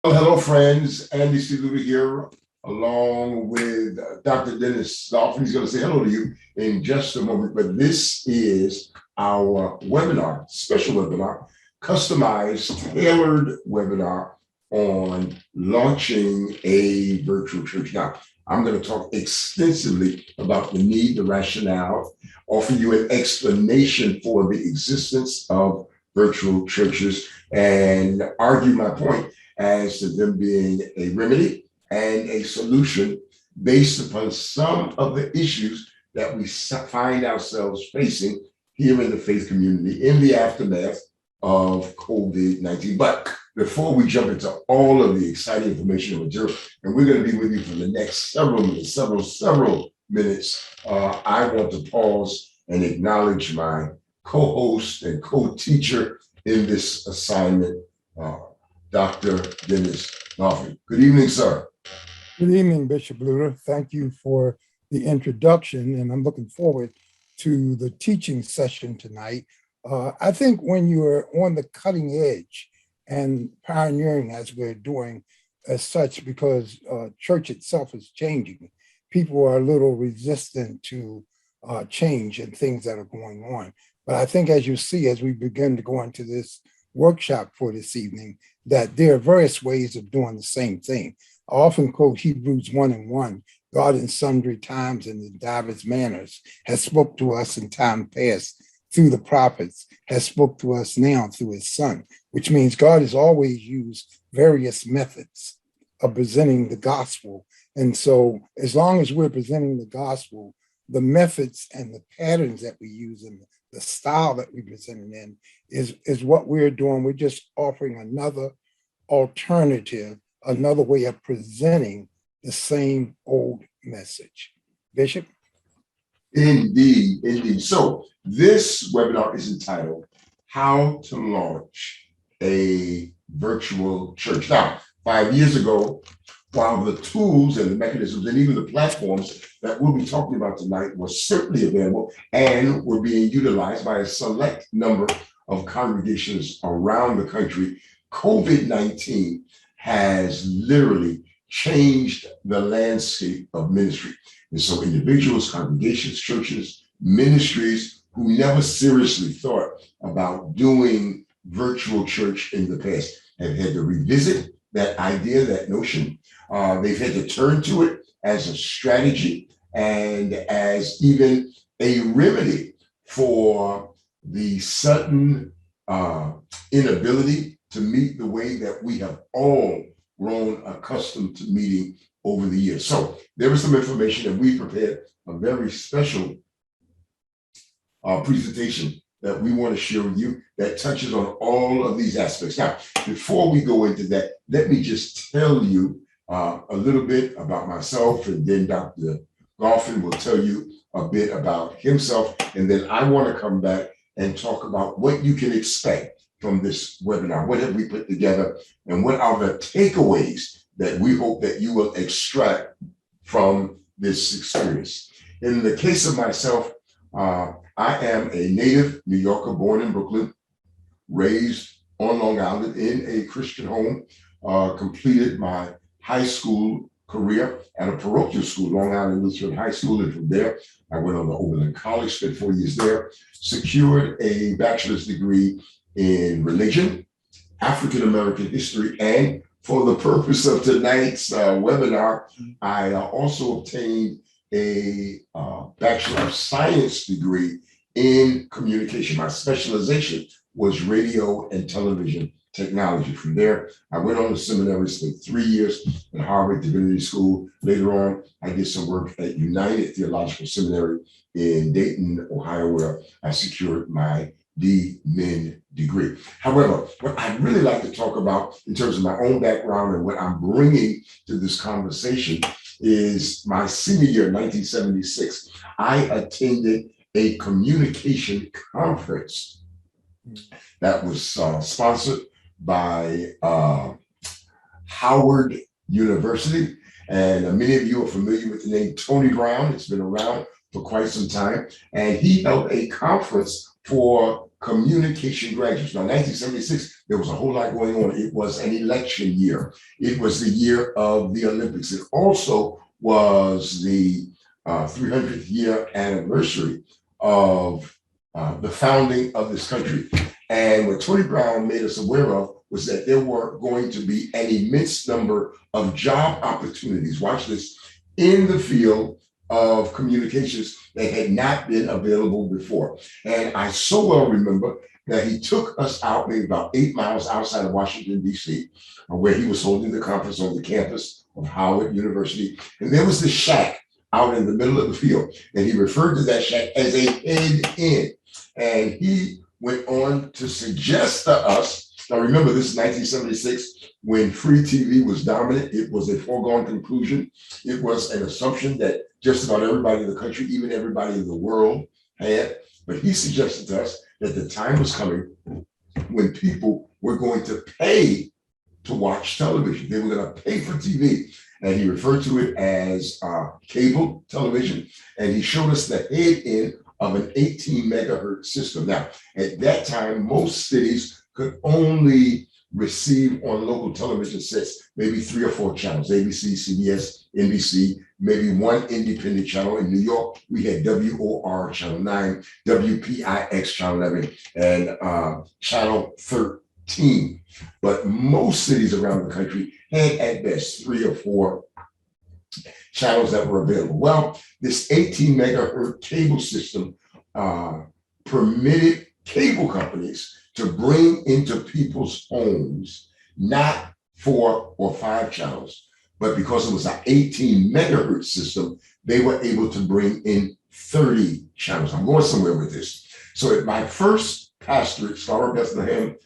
Well, hello, friends. Andy Luda here, along with Dr. Dennis Dolphin. He's going to say hello to you in just a moment. But this is our webinar, special webinar, customized, tailored webinar on launching a virtual church. Now, I'm going to talk extensively about the need, the rationale, offer you an explanation for the existence of virtual churches, and argue my point as to them being a remedy and a solution based upon some of the issues that we find ourselves facing here in the faith community in the aftermath of COVID-19. But before we jump into all of the exciting information and material, and we're going to be with you for the next several minutes, several minutes, I want to pause and acknowledge my co-host and co-teacher in this assignment, Dr. Dennis Dolphin. Good evening, sir. Good evening, Bishop Luda. Thank you for the introduction, and I'm looking forward to the teaching session tonight. I think when you're on the cutting edge and pioneering as we're doing as such, because church itself is changing, people are a little resistant to change and things that are going on. But I think as you see, as we begin to go into this workshop for this evening, that there are various ways of doing the same thing. I often quote Hebrews 1:1, God in sundry times and in divers manners has spoke to us in time past through the prophets, has spoke to us now through his son, which means God has always used various methods of presenting the gospel. And so as long as we're presenting the gospel, the methods and the patterns that we use and the style that we present it in is what we're doing. We're just offering another alternative, another way of presenting the same old message. Bishop? Indeed, indeed. So this webinar is entitled How to Launch a Virtual Church. Now, 5 years ago, while the tools and the mechanisms and even the platforms that we'll be talking about tonight were certainly available and were being utilized by a select number of congregations around the country, COVID-19 has literally changed the landscape of ministry. And so individuals, congregations, churches, ministries who never seriously thought about doing virtual church in the past have had to revisit that idea, that notion. They've had to turn to it as a strategy and as even a remedy for the sudden inability to meet the way that we have all grown accustomed to meeting over the years. So there is some information that we prepared, a very special presentation that we want to share with you that touches on all of these aspects. Now, before we go into that, let me just tell you a little bit about myself, and then Dr. Dolphin will tell you a bit about himself, and then I want to come back and talk about what you can expect from this webinar. What have we put together, and what are the takeaways that we hope that you will extract from this experience? In the case of myself, I am a native New Yorker, born in Brooklyn, raised on Long Island in a Christian home, completed my high school career at a parochial school, Long Island Lutheran High School, and from there I went on to Oberlin College, spent 4 years there, secured a bachelor's degree in religion, African American history, and for the purpose of tonight's webinar, I also obtained a Bachelor of Science degree in communication. My specialization was radio and television technology. From there, I went on to seminary, spent 3 years at Harvard Divinity School. Later on, I did some work at United Theological Seminary in Dayton, Ohio, where I secured my D.Min degree. However, what I'd really like to talk about in terms of my own background and what I'm bringing to this conversation is my senior year, 1976. I attended a communication conference that was sponsored by Howard University. And many of you are familiar with the name Tony Brown. It's been around for quite some time. And he held a conference for communication graduates. Now, 1976, there was a whole lot going on. It was an election year. It was the year of the Olympics. It also was the 300th year anniversary of the founding of this country. And what Tony Brown made us aware of was that there were going to be an immense number of job opportunities, watch this, in the field of communications that had not been available before. And I so well remember that he took us out maybe about 8 miles outside of Washington, D.C., where he was holding the conference on the campus of Howard University. And there was this shack out in the middle of the field. And he referred to that shack as a head in. And he went on to suggest to us, now remember this is 1976, when free TV was dominant. It was a foregone conclusion. It was an assumption that just about everybody in the country, even everybody in the world had. But he suggested to us that the time was coming when people were going to pay to watch television. They were going to pay for TV. And he referred to it as cable television. And he showed us the head end of an 18 megahertz system. Now, at that time, most cities could only receive on local television sets maybe 3 or 4 channels: ABC, CBS, NBC, maybe one independent channel. In New York, we had WOR Channel 9, WPIX Channel 11, and Channel 13. But most cities around the country had at best 3 or 4 channels that were available. Well, this 18 megahertz cable system permitted cable companies to bring into people's homes not 4 or 5 channels, but because it was an 18 megahertz system, they were able to bring in 30 channels. I'm going somewhere with this. So at my first pastorate, Star of Bethlehem,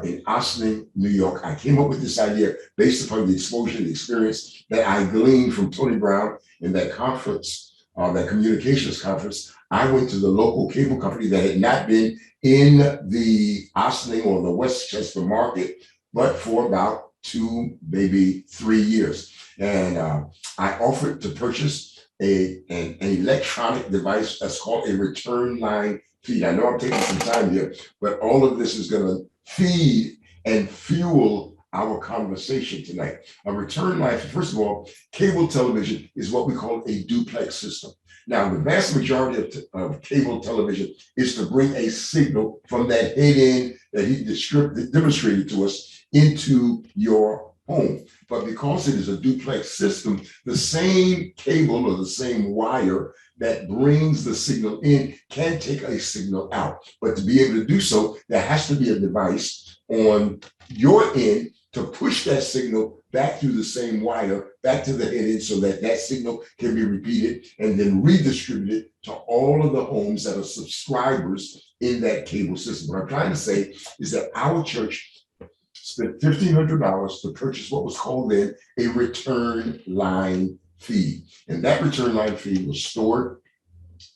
in Ossining, New York, I came up with this idea based upon the exposure and the experience that I gleaned from Tony Brown in that conference, that communications conference. I went to the local cable company that had not been in the Ossining or the Westchester market, but for about 2, maybe 3 years. And I offered to purchase an electronic device that's called a return line feed. I know I'm taking some time here, but all of this is going to feed and fuel our conversation tonight. A return line, first of all, cable television is what we call a duplex system. Now, the vast majority of cable television is to bring a signal from that head end that he demonstrated to us into your home. But because it is a duplex system, the same cable or the same wire that brings the signal in can take a signal out. But to be able to do so, there has to be a device on your end to push that signal back through the same wire, back to the head end, so that that signal can be repeated and then redistributed to all of the homes that are subscribers in that cable system. What I'm trying to say is that our church spent $1,500 to purchase what was called then a return line feed. And that return line feed was stored,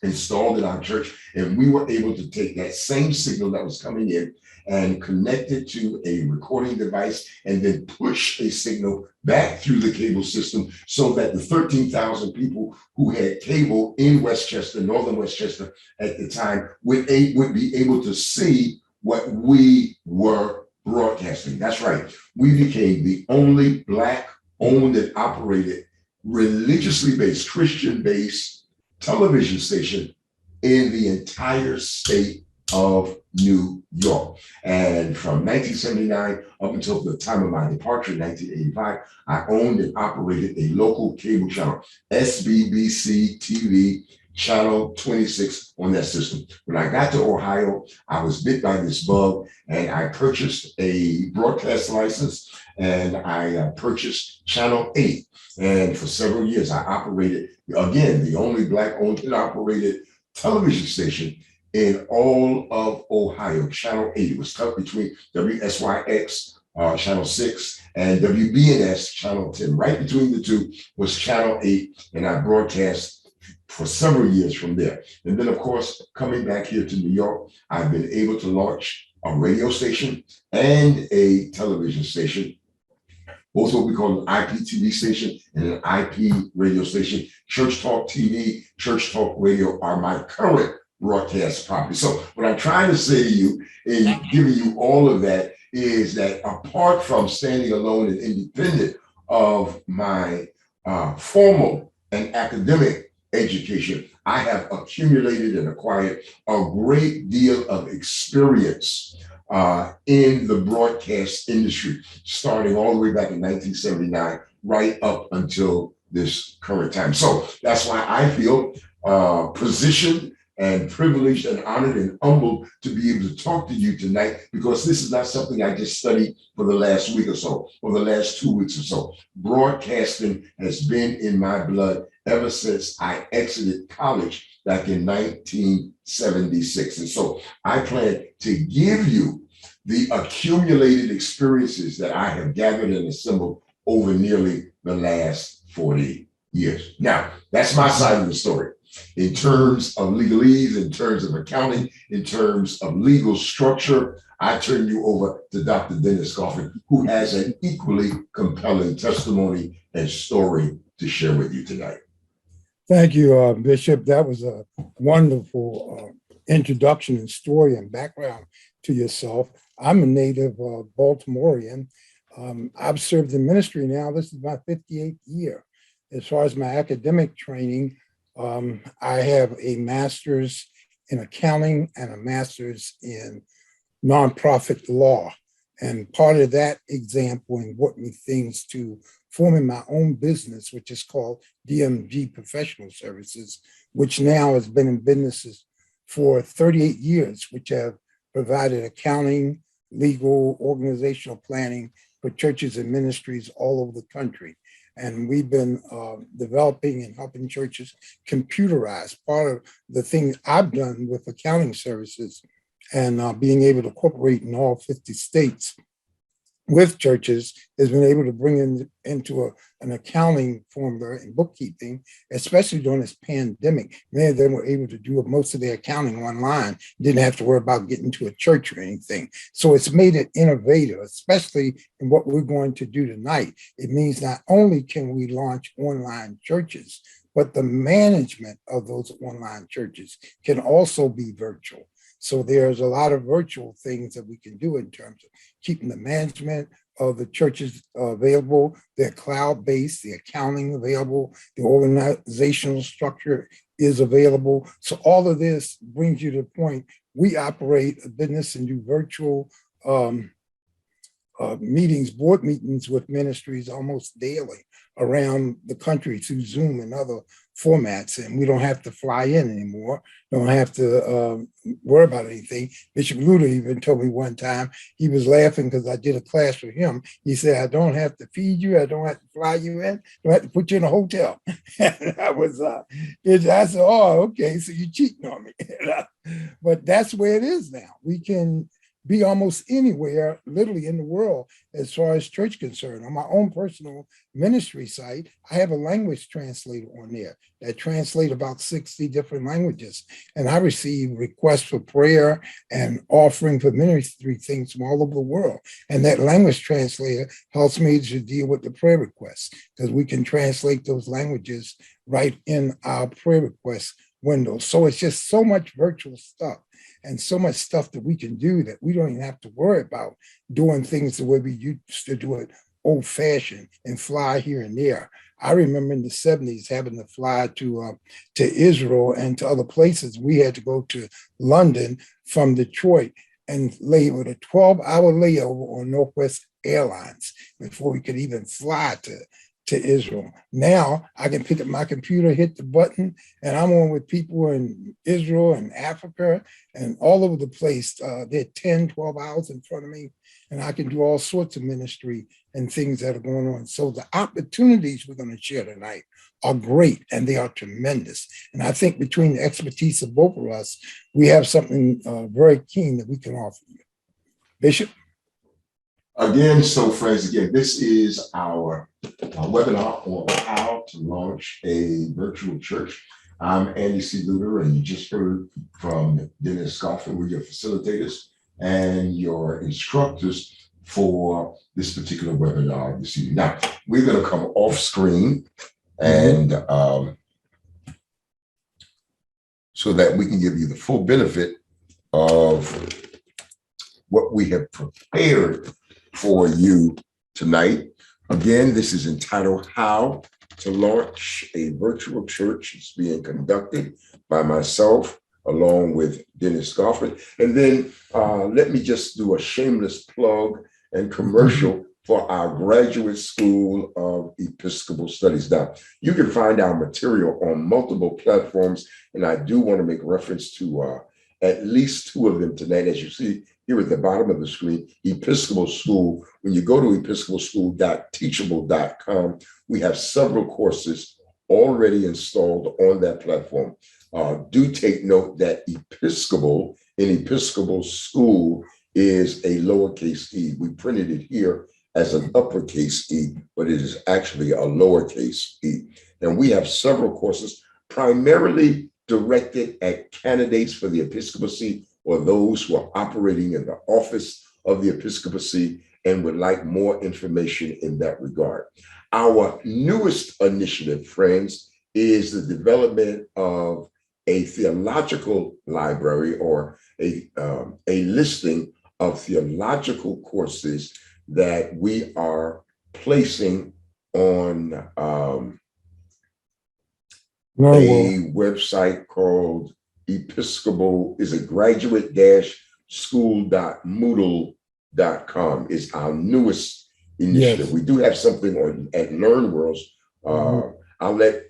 installed in our church, and we were able to take that same signal that was coming in and connect it to a recording device and then push a signal back through the cable system so that the 13,000 people who had cable in Westchester, northern Westchester at the time, would be able to see what we were broadcasting. That's right. We became the only Black owned and operated, religiously based, Christian based television station in the entire state of New York. And from 1979 up until the time of my departure in 1985, I owned and operated a local cable channel, SBBC TV, channel 26 on that system. When I got to Ohio, I was bit by this bug and I purchased a broadcast license and I purchased channel 8. And for several years, I operated, again, the only Black owned and operated television station in all of Ohio, channel 8. It was tucked between WSYX, channel 6, and WBNS, channel 10. Right between the two was channel 8, and I broadcast for several years from there. And then, of course, coming back here to New York, I've been able to launch a radio station and a television station, both what we call an IPTV station and an IP radio station. Church Talk TV, Church Talk Radio are my current broadcast properly. So what I'm trying to say to you in giving you all of that is that apart from standing alone and independent of my formal and academic education, I have accumulated and acquired a great deal of experience in the broadcast industry, starting all the way back in 1979, right up until this current time. So that's why I feel positioned and privileged and honored and humbled to be able to talk to you tonight, because this is not something I just studied for the last week or so, or the last 2 weeks or so. Broadcasting has been in my blood ever since I exited college back in 1976. And so I plan to give you the accumulated experiences that I have gathered and assembled over nearly the last 40 years. Now, that's my side of the story. In terms of legalese, in terms of accounting, in terms of legal structure, I turn you over to Dr. Dennis Coffin, who has an equally compelling testimony and story to share with you tonight. Thank you, Bishop. That was a wonderful introduction and story and background to yourself. I'm a native Baltimorean. I've served in ministry now. This is my 58th year. As far as my academic training, I have a master's in accounting and a master's in nonprofit law. And part of that example and brought me things to forming my own business, which is called DMG Professional Services, which now has been in businesses for 38 years, which have provided accounting, legal, organizational planning for churches and ministries all over the country. And we've been developing and helping churches computerize. Part of the things I've done with accounting services and being able to cooperate in all 50 states with churches has been able to bring into an accounting formula and bookkeeping, especially during this pandemic. Many of them were able to do most of their accounting online, didn't have to worry about getting to a church or anything. So it's made it innovative, especially in what we're going to do tonight. It means not only can we launch online churches, but the management of those online churches can also be virtual. So there's a lot of virtual things that we can do in terms of keeping the management of the churches available, their cloud-based, the accounting available, the organizational structure is available. So all of this brings you to the point, we operate a business and do virtual meetings, board meetings with ministries almost daily around the country through Zoom and other formats, and we don't have to fly in anymore, don't have to worry about anything. Bishop Luter even told me one time, he was laughing because I did a class for him. He said, I don't have to feed you, I don't have to fly you in, don't have to put you in a hotel. And I said, oh, okay, so you're cheating on me. But that's where it is now. We can be almost anywhere, literally in the world, as far as church concerned. On my own personal ministry site, I have a language translator on there that translates about 60 different languages. And I receive requests for prayer and offering for ministry things from all over the world. And that language translator helps me to deal with the prayer requests, because we can translate those languages right in our prayer request window. So it's just so much virtual stuff and so much stuff that we can do that we don't even have to worry about doing things the way we used to do it old fashioned and fly here and there. I remember in the 70s having to fly to Israel and to other places. We had to go to London from Detroit and lay with a 12-hour layover on Northwest Airlines before we could even fly to Israel. Now I can pick up my computer, hit the button, and I'm on with people in Israel and Africa and all over the place. They're 10, 12 hours in front of me, and I can do all sorts of ministry and things that are going on. So the opportunities we're going to share tonight are great, and they are tremendous. And I think between the expertise of both of us, we have something very keen that we can offer you. Bishop? Again, so friends, again, this is our webinar on how to launch a virtual church. I'm Andy C. Luter, and you just heard from Dennis Coffin. We're your facilitators and your instructors for this particular webinar this evening. Now, we're going to come off screen and so that we can give you the full benefit of what we have prepared for you tonight. Again, this is entitled How to Launch a Virtual Church. It's being conducted by myself along with Dennis Goffin. And then let me just do a shameless plug and commercial for our Graduate School of Episcopal Studies. Now, you can find our material on multiple platforms, and I do want to make reference to at least two of them tonight. As you see here at the bottom of the screen, Episcopal School. When you go to episcopalschool.teachable.com, we have several courses already installed on that platform. Do take note that Episcopal in Episcopal School is a lowercase e. We printed it here as an uppercase e, but it is actually a lowercase e. And we have several courses primarily directed at candidates for the episcopacy or those who are operating in the office of the episcopacy and would like more information in that regard. Our newest initiative, friends, is the development of a theological library or a listing of theological courses that we are placing on a website called Episcopal, is a graduate-school.moodle.com is our newest initiative. Yes. We do have something on at LearnWorlds. I'll let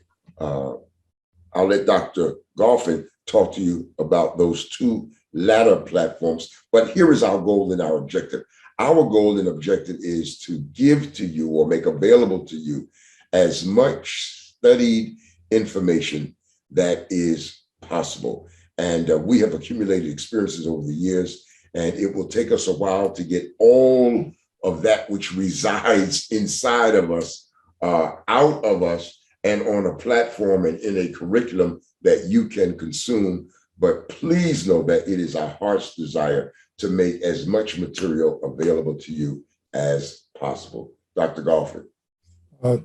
Dr. Goffin talk to you about those two latter platforms. But here is our goal and our objective. Our goal and objective is to give to you or make available to you as much studied information that is possible. And we have accumulated experiences over the years, and it will take us a while to get all of that which resides inside of us, out of us, and on a platform and in a curriculum that you can consume. But please know that it is our heart's desire to make as much material available to you as possible. Dr. Goffin.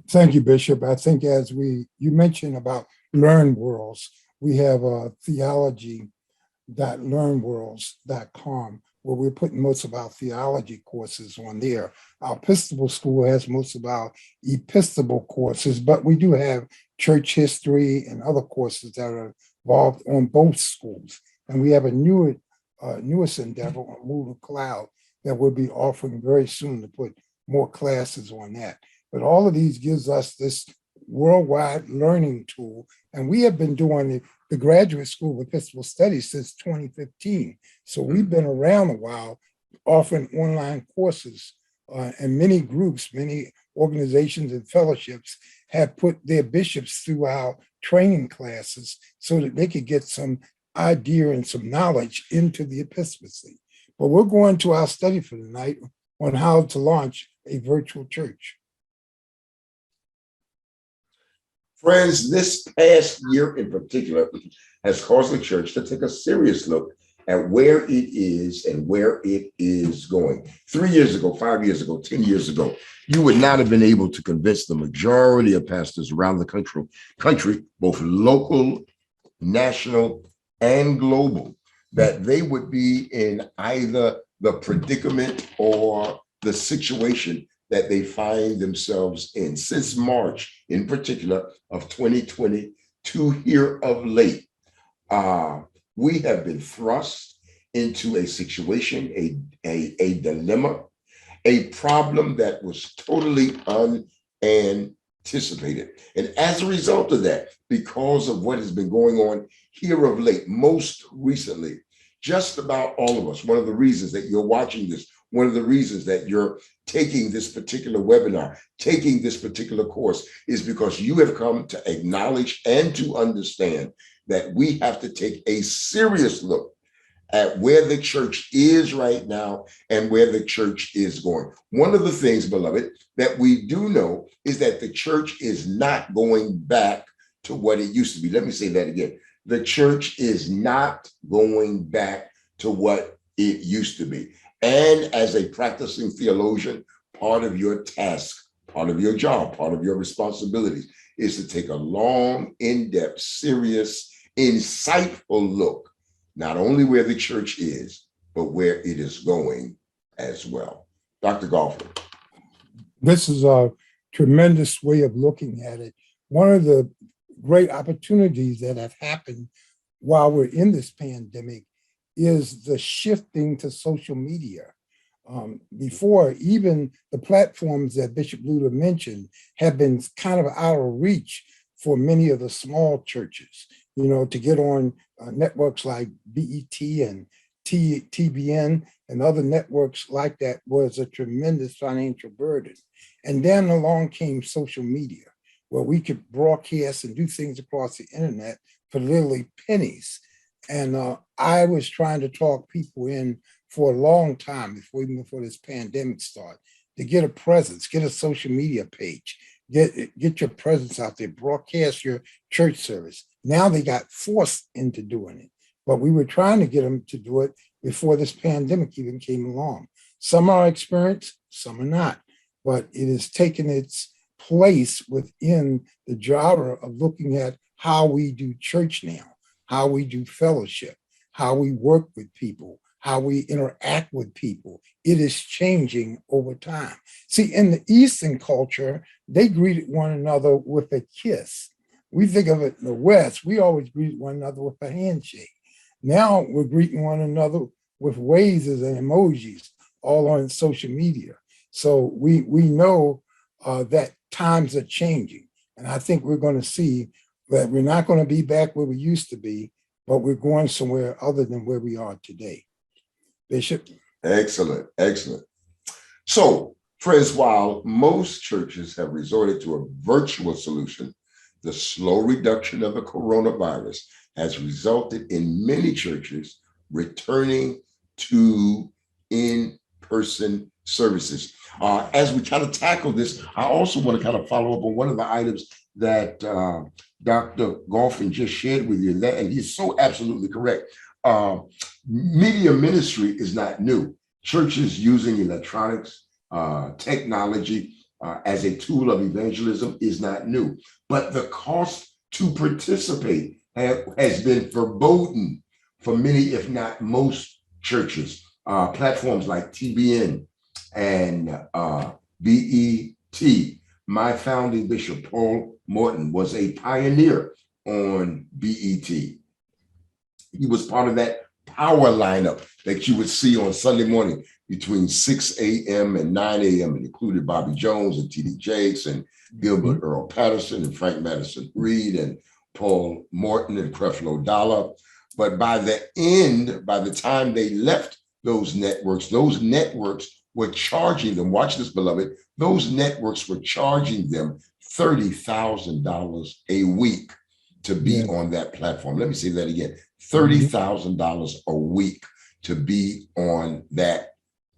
Thank you, Bishop. I think as you mentioned about LearnWorlds, we have theology.learnworlds.com, where we're putting most of our theology courses on there. Our Episcopal School has most of our Episcopal courses, but we do have church history and other courses that are involved on both schools. And we have a newest endeavor on Moodle Cloud that we'll be offering very soon to put more classes on that. But all of these gives us this worldwide learning tool. And we have been doing the Graduate School of Episcopal Studies since 2015. So we've been around a while offering online courses, and many groups, many organizations and fellowships have put their bishops through our training classes so that they could get some idea and some knowledge into the episcopacy. But we're going to our study for tonight on how to launch a virtual church. Friends, this past year in particular has caused the church to take a serious look at where it is and where it is going. 3 years ago, 5 years ago, 10 years ago, you would not have been able to convince the majority of pastors around the country, both local, national, and global, that they would be in either the predicament or the situation that they find themselves in. Since March, in particular, of 2020 to here of late, we have been thrust into a situation, a dilemma, a problem that was totally unanticipated. And as a result of that, because of what has been going on here of late, most recently, just about all of us, one of the reasons that you're watching this, one of the reasons that you're taking this particular webinar, taking this particular course, is because you have come to acknowledge and to understand that we have to take a serious look at where the church is right now and where the church is going. One of the things, beloved, that we do know is that the church is not going back to what it used to be. Let me say that again. The church is not going back to what it used to be. And as a practicing theologian, part of your task, part of your job, part of your responsibilities is to take a long, in-depth, serious, insightful look, not only where the church is, but where it is going as well. Dr. Golfer. This is a tremendous way of looking at it. One of the great opportunities that have happened while we're in this pandemic is the shifting to social media. Before, even the platforms that Bishop Luter mentioned have been kind of out of reach for many of the small churches, to get on networks like BET and TBN and other networks like that was a tremendous financial burden. And then along came social media, where we could broadcast and do things across the internet for literally pennies. And I was trying to talk people in for a long time, even before this pandemic started, to get a presence, get a social media page, get your presence out there, broadcast your church service. Now they got forced into doing it, but we were trying to get them to do it before this pandemic even came along. Some are experienced, some are not, but it has taken its place within the genre of looking at how we do church now, how we do fellowship, how we work with people, how we interact with people. It is changing over time. See, in the Eastern culture, they greeted one another with a kiss. We think of it in the West, we always greet one another with a handshake. Now we're greeting one another with waves and emojis all on social media. So we know that times are changing. And I think we're going to see that we're not going to be back where we used to be, but we're going somewhere other than where we are today. Bishop? Excellent, excellent. So, friends, while most churches have resorted to a virtual solution, the slow reduction of the coronavirus has resulted in many churches returning to in-person services. As we kind of tackle this, I also want to kind of follow up on one of the items that Dr. Golphin just shared with you, and he's so absolutely correct. Media ministry is not new. Churches using electronics, technology as a tool of evangelism is not new. But the cost to participate has been verboten for many, if not most churches. Platforms like TBN and BET. My founding bishop, Paul Morton, was a pioneer on BET. He was part of that power lineup that you would see on Sunday morning between 6 a.m. and 9 a.m. It included Bobby Jones and T.D. Jakes and Gilbert Earl Patterson and Frank Madison Reed and Paul Morton and Creflo Dollar. But by the time they left those networks were charging them, watch this, beloved, those networks were charging them $30,000 a week to be on that platform. Let me say that again, $30,000 a week to be on that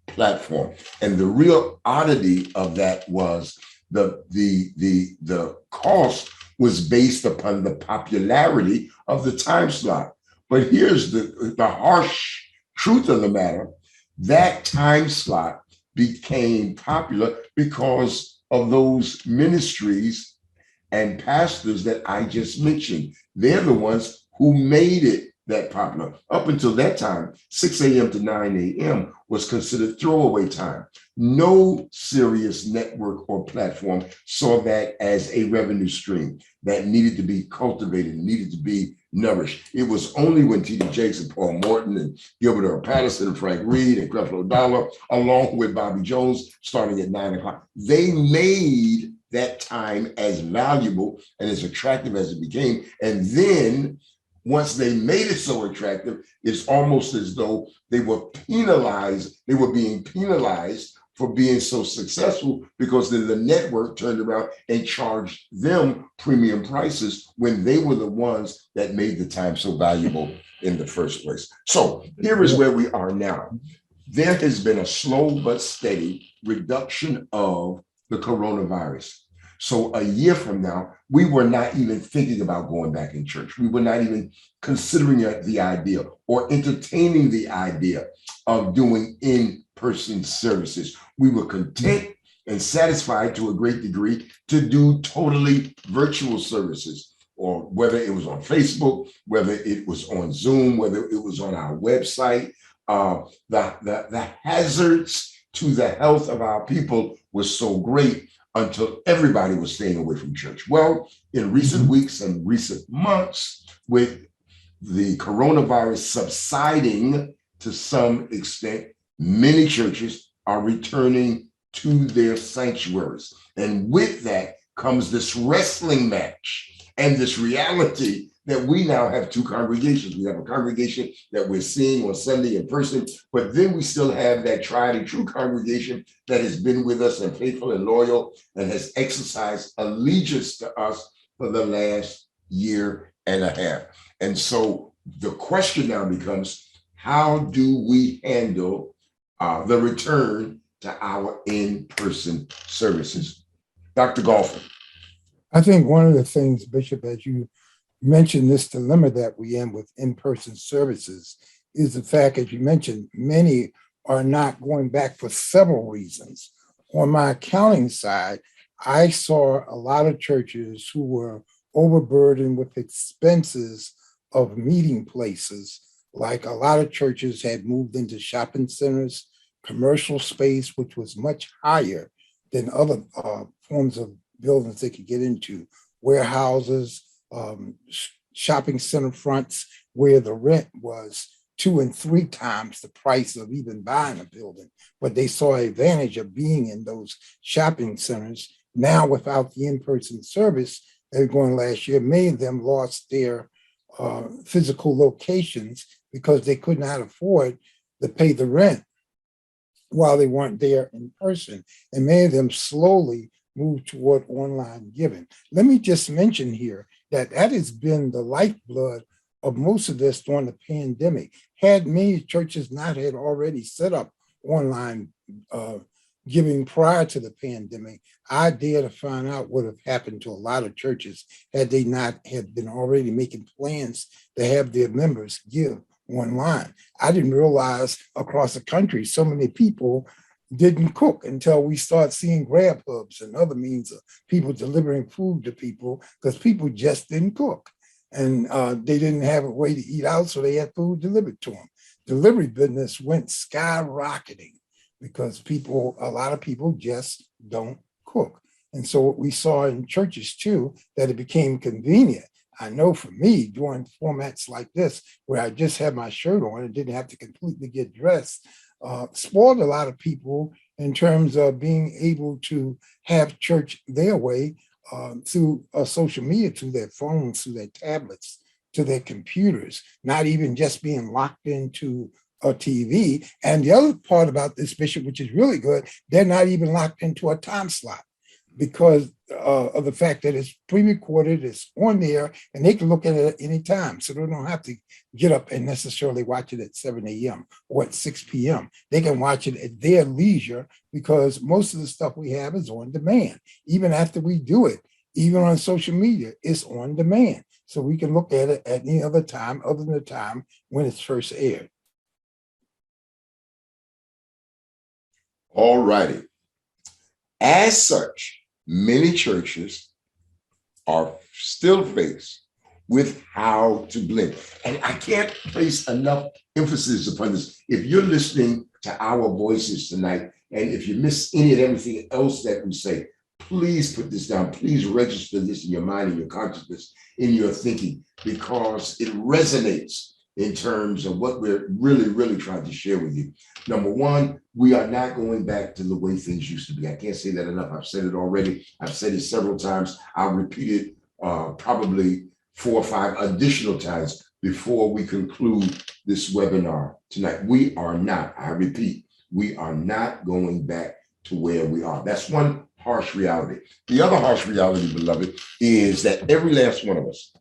platform. And the real oddity of that was the cost was based upon the popularity of the time slot. But here's the harsh truth of the matter. That time slot became popular because of those ministries and pastors that I just mentioned. They're the ones who made it that popular. Up until that time, 6 a.m. to 9 a.m. was considered throwaway time. No serious network or platform saw that as a revenue stream that needed to be cultivated, needed to be nourished. It was only when T.D. Jakes and Paul Morton and Gilbert Earl Patterson and Frank Reed and Creflo Dollar, along with Bobby Jones, starting at 9 o'clock, they made that time as valuable and as attractive as it became. And then once they made it so attractive, it's almost as though they were penalized. They were being penalized for being so successful because then the network turned around and charged them premium prices when they were the ones that made the time so valuable in the first place. So here is where we are now. There has been a slow but steady reduction of the coronavirus. So a year from now, we were not even thinking about going back in church. We were not even considering the idea or entertaining the idea of doing in-person services. We were content and satisfied to a great degree to do totally virtual services. or whether it was on Facebook, whether it was on Zoom, whether it was on our website. The hazards to the health of our people was so great until everybody was staying away from church. Well, in recent weeks and recent months, with the coronavirus subsiding to some extent, many churches are returning to their sanctuaries. And with that comes this wrestling match and this reality that we now have two congregations. We have a congregation that we're seeing on Sunday in person, but then we still have that tried and true congregation that has been with us and faithful and loyal and has exercised allegiance to us for the last year and a half. And so the question now becomes, how do we handle the return to our in-person services? Dr. Golphin. I think one of the things, Bishop, as you mentioned, this dilemma that we in with in-person services is the fact, as you mentioned, many are not going back for several reasons. On my accounting side, I saw a lot of churches who were overburdened with expenses of meeting places. Like a lot of churches had moved into shopping centers, commercial space, which was much higher than other forms of buildings they could get into, warehouses, shopping center fronts, where the rent was 2 and 3 times the price of even buying a building. But they saw advantage of being in those shopping centers. Now, without the in-person service they were going last year, many of them lost their physical locations because they could not afford to pay the rent while they weren't there in person. And many of them slowly moved toward online giving. Let me just mention here that that has been the lifeblood of most of this during the pandemic. Had many churches not had already set up online giving prior to the pandemic, I dare to find out what have happened to a lot of churches had they not have been already making plans to have their members give online. I didn't realize across the country so many people didn't cook until we start seeing Grab Hubs and other means of people delivering food to people, because people just didn't cook and they didn't have a way to eat out, so they had food delivered to them. Delivery business went skyrocketing because a lot of people just don't cook. And so what we saw in churches too, that it became convenient. I know for me, during formats like this, where I just had my shirt on and didn't have to completely get dressed, spoiled a lot of people in terms of being able to have church their way through social media, through their phones, through their tablets, to their computers, not even just being locked into a TV. And the other part about this, Bishop, which is really good, they're not even locked into a time slot because of the fact that it's pre-recorded, it's on there, and they can look at it at any time. So they don't have to get up and necessarily watch it at 7 a.m. or at 6 p.m. They can watch it at their leisure because most of the stuff we have is on demand. Even after we do it, even on social media, it's on demand. So we can look at it at any other time other than the time when it's first aired. All righty. As such, many churches are still faced with how to blend. And I can't place enough emphasis upon this. If you're listening to our voices tonight, and if you miss any and everything else that we say, please put this down. Please register this in your mind, in your consciousness, in your thinking, because it resonates in terms of what we're really trying to share with you. Number one, we are not going back to the way things used to be. I can't say that enough. I've said it already. I've said it several times. I'll repeat it probably 4 or 5 additional times before we conclude this webinar tonight. We are not, I repeat, we are not going back to where we are. That's one harsh reality. The other harsh reality, beloved, is that every last one of us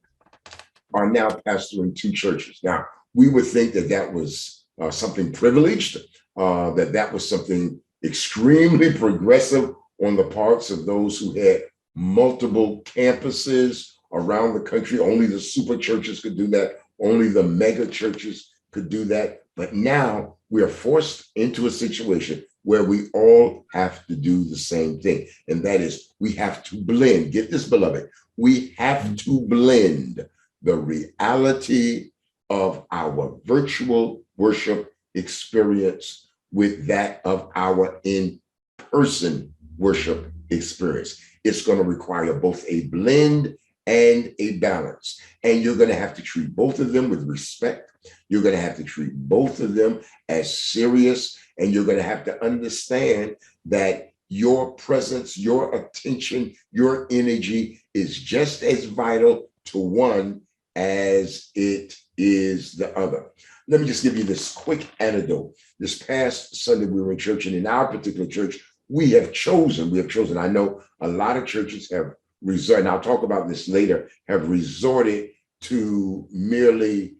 are now pastoring 2 churches. Now, we would think that that was something privileged, that was something extremely progressive on the parts of those who had multiple campuses around the country. Only the super churches could do that. Only the mega churches could do that. But now we are forced into a situation where we all have to do the same thing. And that is, we have to blend. Get this, beloved. we have to blend the reality of our virtual worship experience with that of our in-person worship experience. It's going to require both a blend and a balance. And you're going to have to treat both of them with respect. You're going to have to treat both of them as serious. And you're going to have to understand that your presence, your attention, your energy is just as vital to one as it is the other. Let me just give you this quick anecdote. This past Sunday, we were in church, and in our particular church, we have chosen, I know a lot of churches have resorted, and I'll talk about this later, have resorted to merely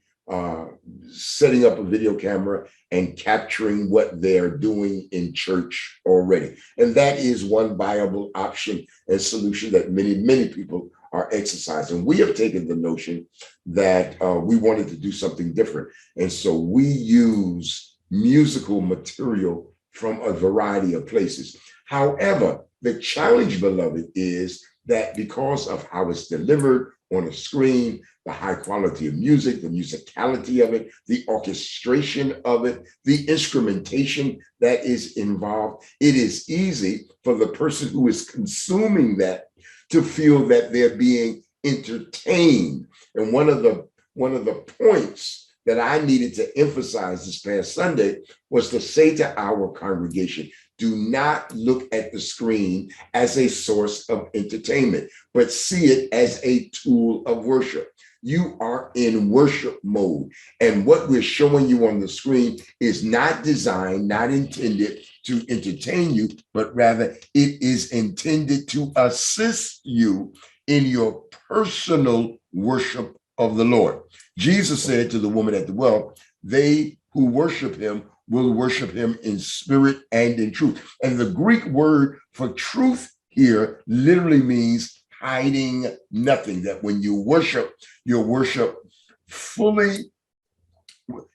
setting up a video camera and capturing what they're doing in church already. And that is one viable option and solution that many people are exercising. We have taken the notion that we wanted to do something different. And so we use musical material from a variety of places. However, the challenge, beloved, is that because of how it's delivered on a screen, the high quality of music, the musicality of it, the orchestration of it, the instrumentation that is involved, it is easy for the person who is consuming that to feel that they're being entertained. And one of the points that I needed to emphasize this past Sunday was to say to our congregation, do not look at the screen as a source of entertainment, but see it as a tool of worship. You are in worship mode. And what we're showing you on the screen is not designed, not intended to entertain you, but rather it is intended to assist you in your personal worship of the Lord. Jesus said to the woman at the well, they who worship him will worship him in spirit and in truth. And the Greek word for truth here literally means hiding nothing, that when you worship, your worship fully,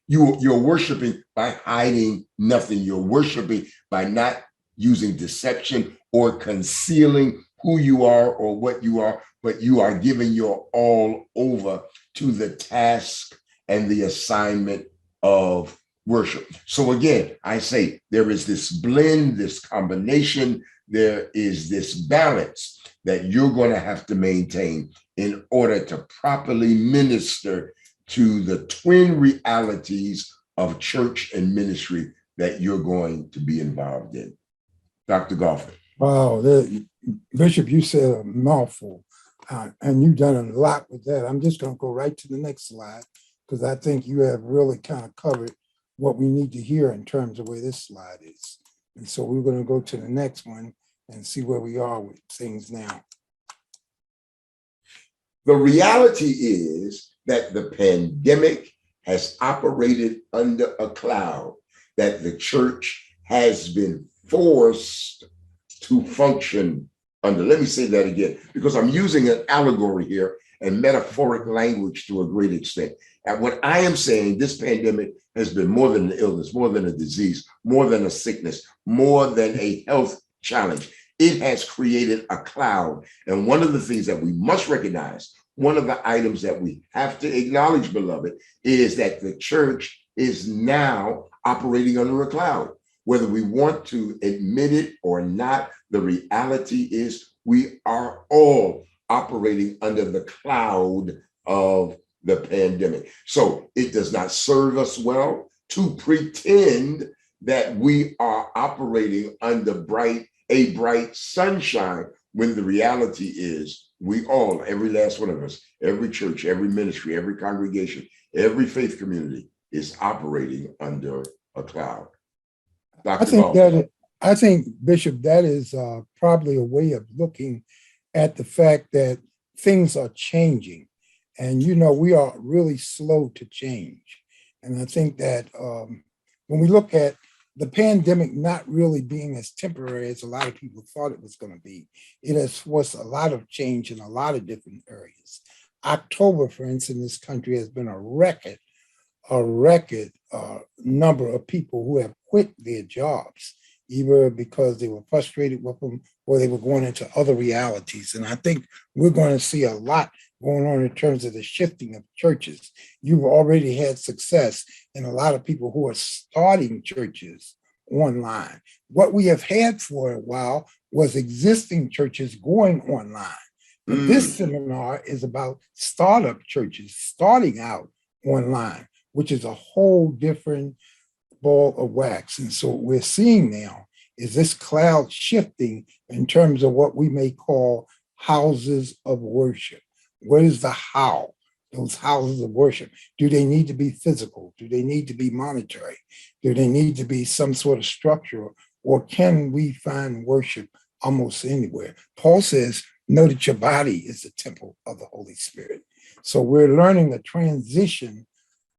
you're worshiping by hiding nothing. You're worshiping by not using deception or concealing who you are or what you are, but you are giving your all over to the task and the assignment of worship. So again, I say there is this blend, this combination, there is this balance that you're going to have to maintain in order to properly minister to the twin realities of church and ministry that you're going to be involved in. Dr. Golfin. Wow, Bishop, you said a mouthful, and you've done a lot with that. I'm just going to go right to the next slide because I think you have really kind of covered what we need to hear in terms of where this slide is. And so we're going to go to the next one and see where we are with things now. The reality is that the pandemic has operated under a cloud that the church has been forced to function under. Let me say that again, because I'm using an allegory here and metaphoric language to a great extent. And what I am saying, this pandemic has been more than an illness, more than a disease, more than a sickness, more than a health challenge. It has created a cloud. And one of the things that we must recognize, one of the items that we have to acknowledge, beloved, is that the church is now operating under a cloud. Whether we want to admit it or not, the reality is we are all operating under the cloud of the pandemic. So it does not serve us well to pretend that we are operating under bright sunshine when the reality is we all, every last one of us, every church, every ministry, every congregation, every faith community is operating under a cloud. Dr. I think, Bishop, that is probably a way of looking at the fact that things are changing. And, you know, we are really slow to change. And I think that when we look at the pandemic not really being as temporary as a lot of people thought it was going to be, it has forced a lot of change in a lot of different areas. October, for instance, in this country has been a record number of people who have quit their jobs, either because they were frustrated with them or they were going into other realities. And I think we're going to see a lot going on in terms of the shifting of churches. You've already had success in a lot of people who are starting churches online. What we have had for a while was existing churches going online. But this seminar is about startup churches starting out online, which is a whole different ball of wax. And so what we're seeing now is this cloud shifting in terms of what we may call houses of worship. What is the how? Those houses of worship. Do they need to be physical? Do they need to be monetary? Do they need to be some sort of structure? Or can we find worship almost anywhere? Paul says, know that your body is the temple of the Holy Spirit. So we're learning a transition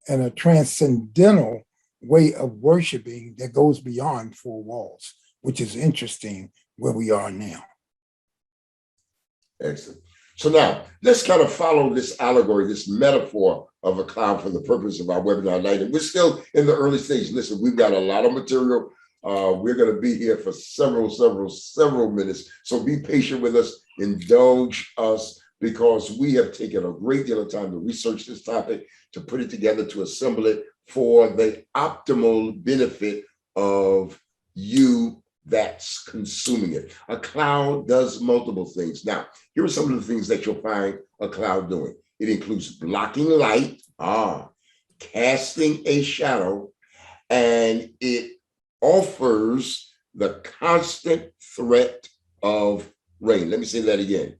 and a transcendental way of worshiping that goes beyond four walls, which is interesting where we are now. Excellent. So now let's kind of follow this allegory, this metaphor of a cloud for the purpose of our webinar night. And we're still in the early stage. Listen, we've got a lot of material. We're going to be here for several minutes. So be patient with us, indulge us, because we have taken a great deal of time to research this topic, to put it together, to assemble it for the optimal benefit of you that's consuming it. A cloud does multiple things. Now, here are some of the things that you'll find a cloud doing. It includes blocking light, casting a shadow, and it offers the constant threat of rain. Let me say that again.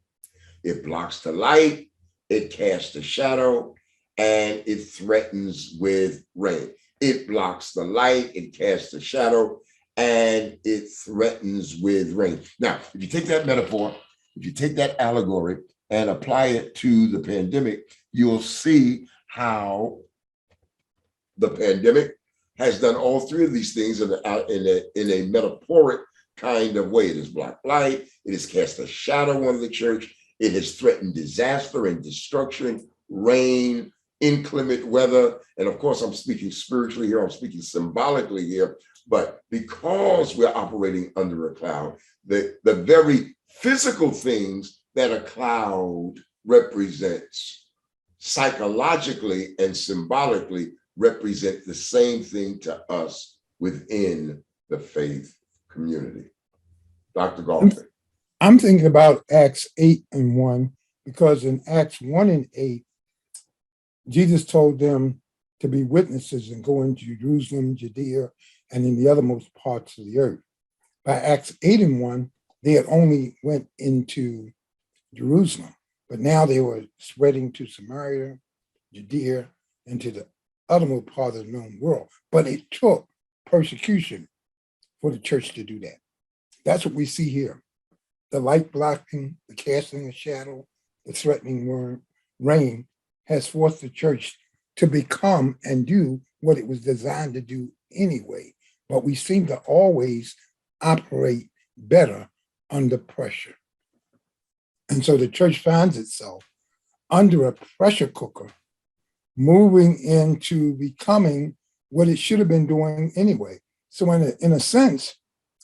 It blocks the light, it casts a shadow, and it threatens with rain. It blocks the light, it casts a shadow, and it threatens with rain. Now, if you take that metaphor, if you take that allegory and apply it to the pandemic, you'll see how the pandemic has done all three of these things in a metaphoric kind of way. It has blocked light, it has cast a shadow on the church, it has threatened disaster and destruction, rain, inclement weather. And of course, I'm speaking spiritually here, I'm speaking symbolically here, but because we're operating under a cloud, the very physical things that a cloud represents psychologically and symbolically represent the same thing to us within the faith community. Dr. Golfin. I'm thinking about Acts 8:1, because in Acts 1:8, Jesus told them to be witnesses and go into Jerusalem, Judea, and in the othermost parts of the earth. By Acts 8:1, they had only went into Jerusalem, but now they were spreading to Samaria, Judea, and to the othermost part of the known world. But it took persecution for the church to do that. That's what we see here. The light blocking, the casting of shadow, the threatening rain has forced the church to become and do what it was designed to do anyway. But we seem to always operate better under pressure. And so the church finds itself under a pressure cooker, moving into becoming what it should have been doing anyway. So in a sense,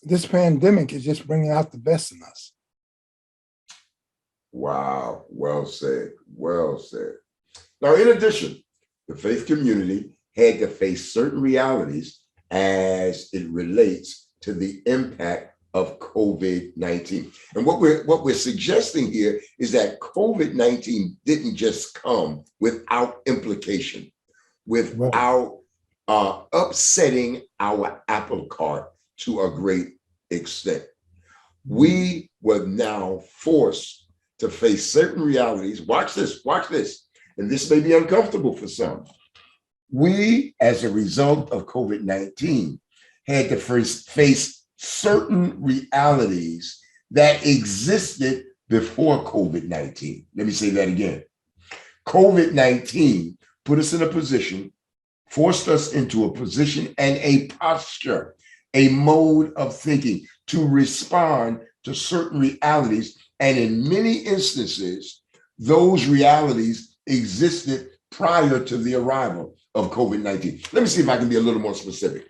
this pandemic is just bringing out the best in us. Wow, well said, well said. Now, in addition, the faith community had to face certain realities as it relates to the impact of COVID-19. And what we're suggesting here is that COVID-19 didn't just come without implication, without upsetting our apple cart to a great extent. We were now forced to face certain realities. Watch this, and this may be uncomfortable for some. We, as a result of COVID-19, had to first face certain realities that existed before COVID-19. Let me say that again. COVID-19 put us in a position, forced us into a position and a posture, a mode of thinking to respond to certain realities. And in many instances, those realities existed prior to the arrival of COVID-19. Let me see if I can be a little more specific.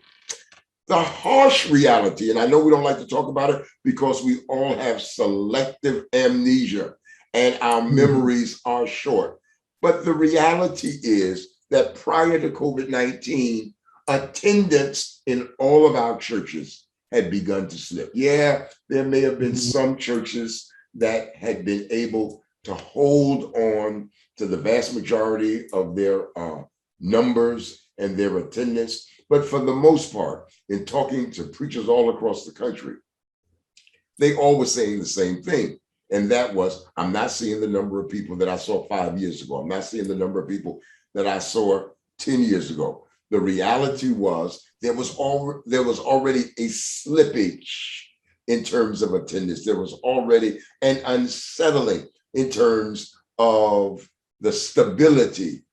The harsh reality, and I know we don't like to talk about it because we all have selective amnesia and our Mhm. memories are short. But the reality is that prior to COVID 19, attendance in all of our churches had begun to slip. Yeah, there may have been Mhm. some churches that had been able to hold on to the vast majority of their numbers and their attendance. But for the most part, in talking to preachers all across the country, they all were saying the same thing. And that was, I'm not seeing the number of people that I saw 5 years ago. I'm not seeing the number of people that I saw 10 years ago. The reality was there was already a slippage in terms of attendance. There was already an unsettling in terms of the stability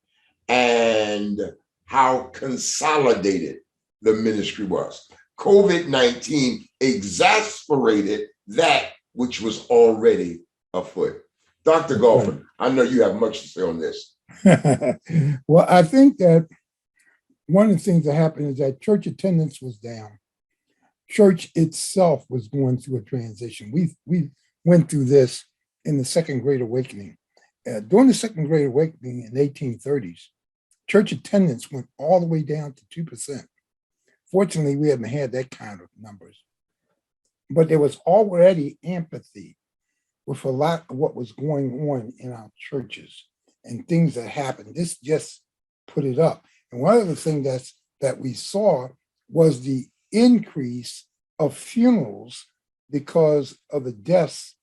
and how consolidated the ministry was. COVID 19 exasperated that which was already afoot. Dr. That's right. Golfin, I know you have much to say on this. Well, I think that one of the things that happened is that church attendance was down. Church itself was going through a transition. We went through this in the Second Great Awakening. During the Second Great Awakening in the 1830s, church attendance went all the way down to 2%. Fortunately, we haven't had that kind of numbers, but there was already empathy with a lot of what was going on in our churches and things that happened. This just put it up. And one of the things that we saw was the increase of funerals because of the deaths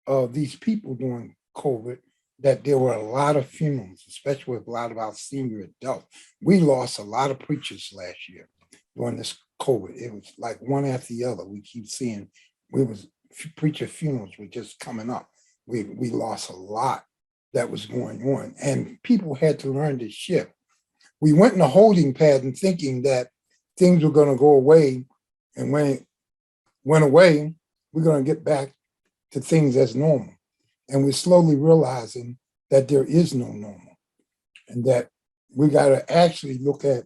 of these people during COVID, that there were a lot of funerals, especially with a lot of our senior adults. We lost a lot of preachers last year during this COVID. It was like one after the other. We keep seeing we was preacher funerals were just coming up. We lost a lot that was going on, and people had to learn to shift. We went in a holding pattern thinking that things were going to go away, and when it went away, we're going to get back to things as normal. And we're slowly realizing that there is no normal, and that we got to actually look at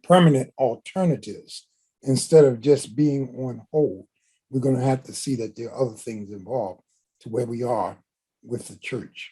permanent alternatives instead of just being on hold. We're going to have to see that there are other things involved to where we are with the church.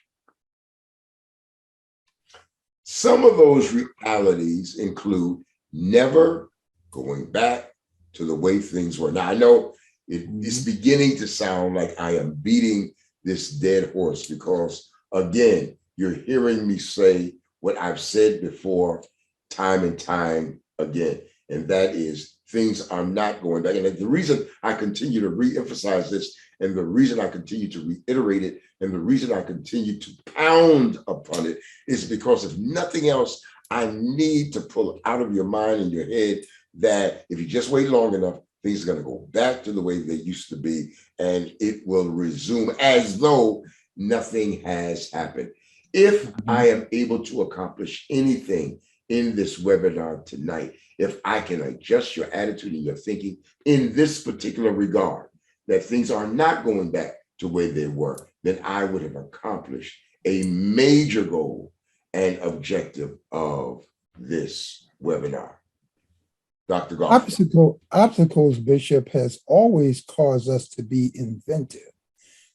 Some of those realities include never going back to the way things were. Now, I know it's beginning to sound like I am beating this dead horse because, again, you're hearing me say what I've said before time and time again, and that is things are not going back. And the reason I continue to re-emphasize this, and the reason I continue to reiterate it, and the reason I continue to pound upon it is because if nothing else, I need to pull out of your mind and your head that if you just wait long enough, things are going to go back to the way they used to be, and it will resume as though nothing has happened. If I am able to accomplish anything in this webinar tonight, if I can adjust your attitude and your thinking in this particular regard, that things are not going back to where they were, then I would have accomplished a major goal and objective of this webinar. Dr. Goff. Obstacles, Bishop, has always caused us to be inventive.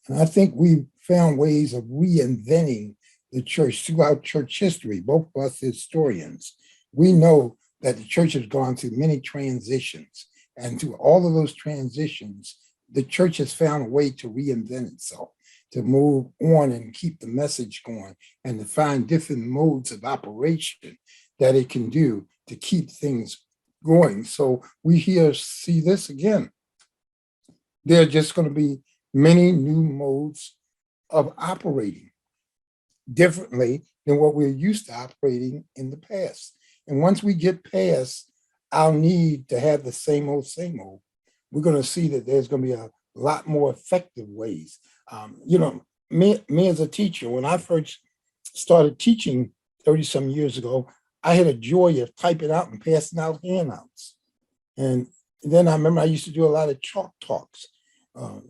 And I think we found ways of reinventing the church throughout church history, both of us historians. We know that the church has gone through many transitions. And through all of those transitions, the church has found a way to reinvent itself, to move on and keep the message going, and to find different modes of operation that it can do to keep things going. So we here see this again. There are just going to be many new modes of operating differently than what we're used to operating in the past. And once we get past our need to have the same old, we're going to see that there's going to be a lot more effective ways. Me as a teacher, when I first started teaching 30 some years ago, I had a joy of typing out and passing out handouts. And then I remember I used to do a lot of chalk talks.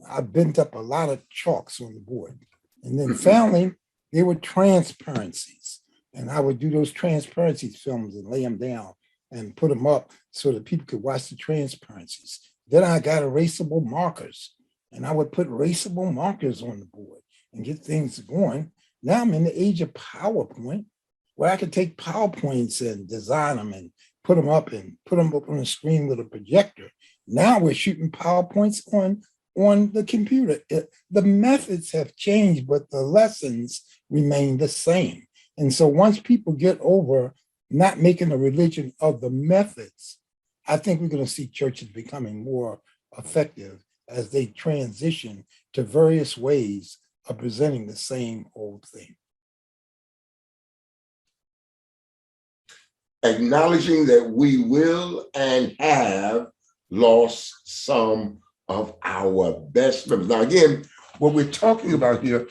I bent up a lot of chalks on the board. And then finally, there were transparencies. And I would do those transparency films and lay them down and put them up so that people could watch the transparencies. Then I got erasable markers, and I would put erasable markers on the board and get things going. Now I'm in the age of PowerPoint, where I could take PowerPoints and design them and put them up on the screen with a projector. Now we're shooting PowerPoints on the computer. The methods have changed, but the lessons remain the same. And so once people get over not making a religion of the methods, I think we're going to see churches becoming more effective as they transition to various ways of presenting the same old thing. Acknowledging that we will and have lost some of our best members. Now, again, what we're talking about here,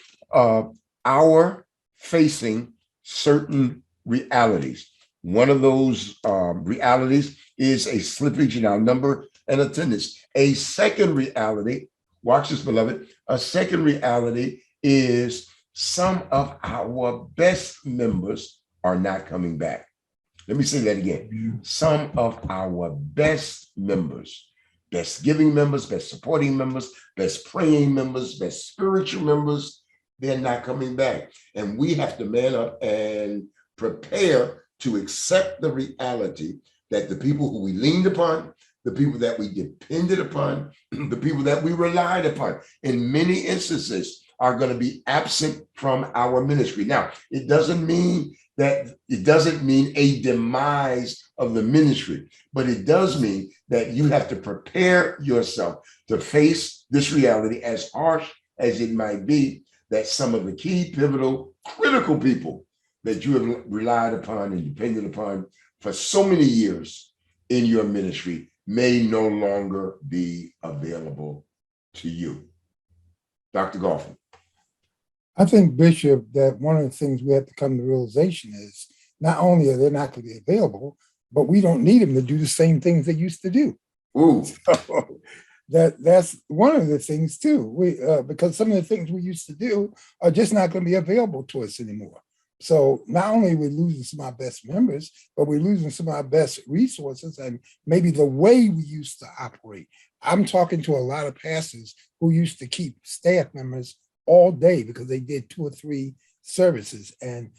our facing certain realities. One of those realities is a slippage in our number and attendance. A second reality, watch this, beloved, a second reality is some of our best members are not coming back. Let me say that again. Some of our best members, best giving members, best supporting members, best praying members, best spiritual members, they're not coming back. And we have to man up and prepare to accept the reality that the people who we leaned upon, the people that we depended upon, the people that we relied upon, in many instances are going to be absent from our ministry. Now, it doesn't mean a demise of the ministry, but it does mean that you have to prepare yourself to face this reality, as harsh as it might be, that some of the key, pivotal, critical people that you have relied upon and depended upon for so many years in your ministry may no longer be available to you. Dr. Golphin. I think, Bishop, that one of the things we have to come to realization is not only are they not going to be available, but we don't need them to do the same things they used to do. Ooh. So that's one of the things too. Because some of the things we used to do are just not going to be available to us anymore. So not only are we losing some of our best members, but we're losing some of our best resources and maybe the way we used to operate. I'm talking to a lot of pastors who used to keep staff members all day because they did 2 or 3 services, and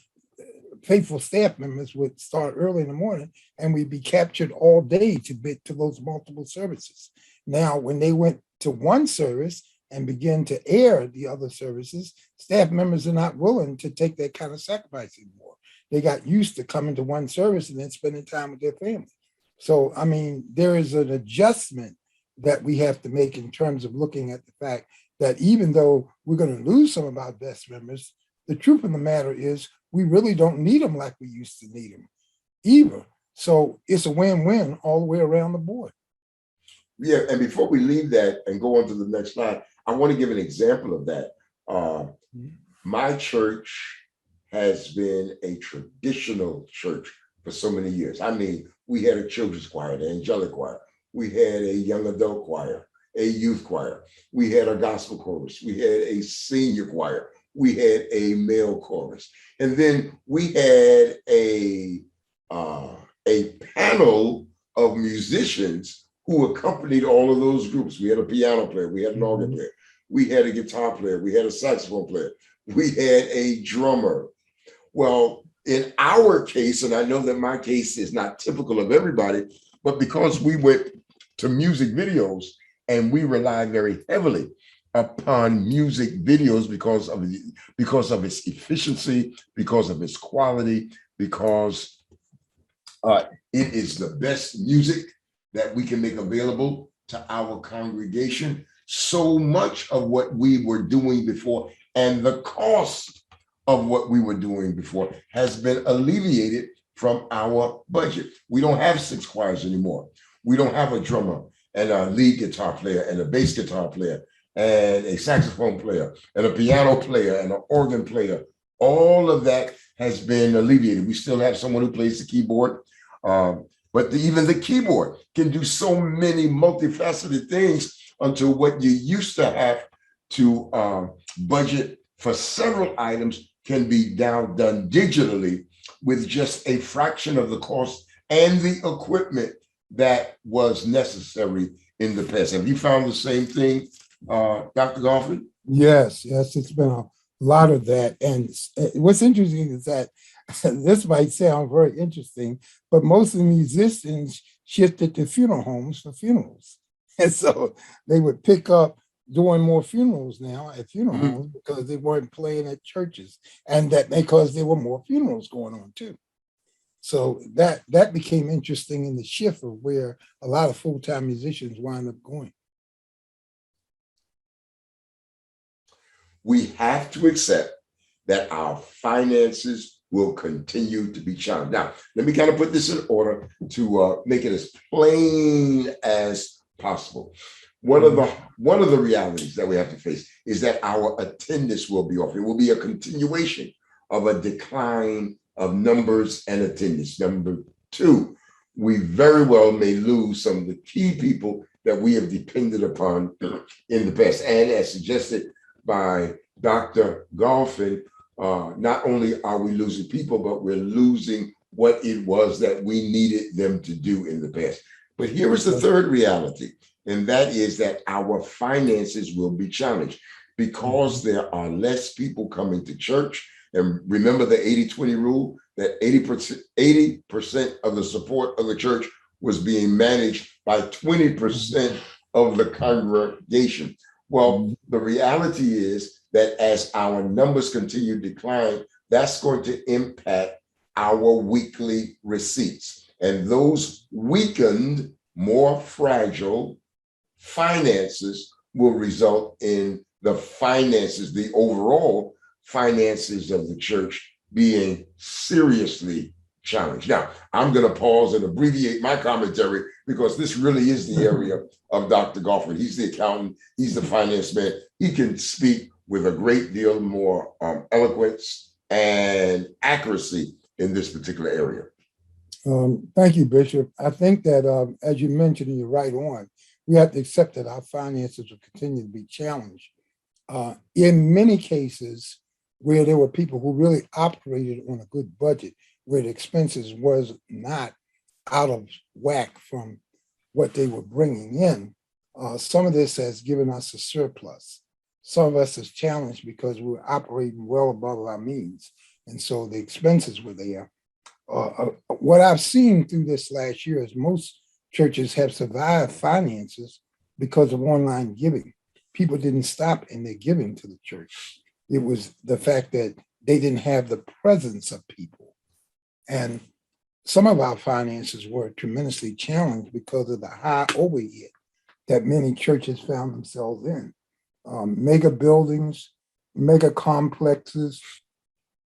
faithful staff members would start early in the morning and we'd be captured all day to those multiple services. Now, when they went to one service and begin to air the other services, staff members are not willing to take that kind of sacrifice anymore. They got used to coming to one service and then spending time with their family. So, I mean, there is an adjustment that we have to make in terms of looking at the fact that even though we're going to lose some of our best members, the truth of the matter is we really don't need them like we used to need them either. So it's a win-win all the way around the board. Yeah, and before we leave that and go on to the next slide, I want to give an example of that. My church has been a traditional church for so many years. I mean, we had a children's choir, the angelic choir. We had a young adult choir, a youth choir. We had a gospel chorus. We had a senior choir. We had a male chorus. And then we had a panel of musicians who accompanied all of those groups. We had a piano player, we had an organ player, we had a guitar player, we had a saxophone player, we had a drummer. Well, in our case, and I know that my case is not typical of everybody, but because we went to music videos and we rely very heavily upon music videos because of its efficiency, because of its quality, because it is the best music that we can make available to our congregation. So much of what we were doing before and the cost of what we were doing before has been alleviated from our budget. We don't have 6 choirs anymore. We don't have a drummer and a lead guitar player and a bass guitar player and a saxophone player and a piano player and an organ player. All of that has been alleviated. We still have someone who plays the keyboard, but even the keyboard can do so many multifaceted things until what you used to have to budget for several items can be done digitally with just a fraction of the cost and the equipment that was necessary in the past. Have you found the same thing, Dr. Golfin? Yes, yes, it's been a lot of that. And what's interesting is that this might sound very interesting, but most of the musicians shifted to funeral homes for funerals. And so they would pick up doing more funerals now at funeral Mhm. homes because they weren't playing at churches, and that because there were more funerals going on too. So that became interesting in the shift of where a lot of full-time musicians wind up going. We have to accept that our finances will continue to be challenged. Now, let me kind of put this in order to make it as plain as possible. One of the realities that we have to face is that our attendance will be off. It will be a continuation of a decline of numbers and attendance. Number two, we very well may lose some of the key people that we have depended upon in the past. And as suggested by Dr. Golfin, not only are we losing people, but we're losing what it was that we needed them to do in the past. But here is the third reality, and that is that our finances will be challenged because there are less people coming to church. And remember the 80-20 rule, that 80% of the support of the church was being managed by 20% of the congregation. Well, the reality is that as our numbers continue to decline, that's going to impact our weekly receipts. And those weakened, more fragile finances will result in the finances, the overall finances of the church being seriously challenged. Now, I'm going to pause and abbreviate my commentary because this really is the area of Dr. Golfin. He's the accountant, he's the finance man. He can speak with a great deal more eloquence and accuracy in this particular area. Thank you, Bishop. I think that, as you mentioned, and you're right on, we have to accept that our finances will continue to be challenged. In many cases, where there were people who really operated on a good budget, where the expenses was not out of whack from what they were bringing in, some of this has given us a surplus. Some of us is challenged because we were operating well above our means, and so the expenses were there. What I've seen through this last year is most churches have survived finances because of online giving. People didn't stop in their giving to the church. It was the fact that they didn't have the presence of people. And some of our finances were tremendously challenged because of the high overhead that many churches found themselves in. Mega buildings, mega complexes,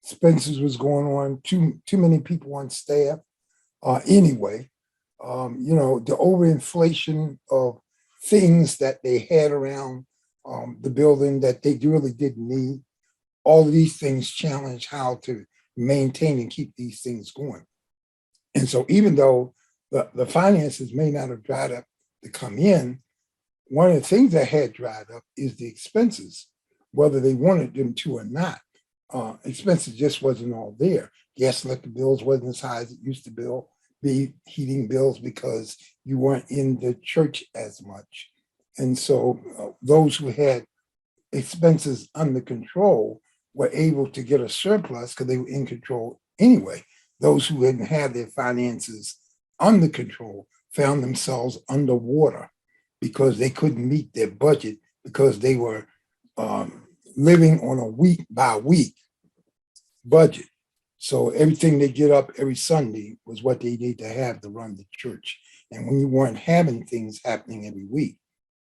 expenses was going on, too many people on staff. Anyway, the overinflation of things that they had around the building that they really didn't need. All of these things challenge how to maintain and keep these things going. And so even though the finances may not have dried up to come in, one of the things that had dried up is the expenses, whether they wanted them to or not. Expenses just wasn't all there. Gas and electric bills wasn't as high as it used to be, heating bills because you weren't in the church as much. And so those who had expenses under control were able to get a surplus because they were in control anyway. Those who didn't have their finances under control found themselves underwater because they couldn't meet their budget because they were living on a week by week budget. So everything they get up every Sunday was what they need to have to run the church. And when you weren't having things happening every week,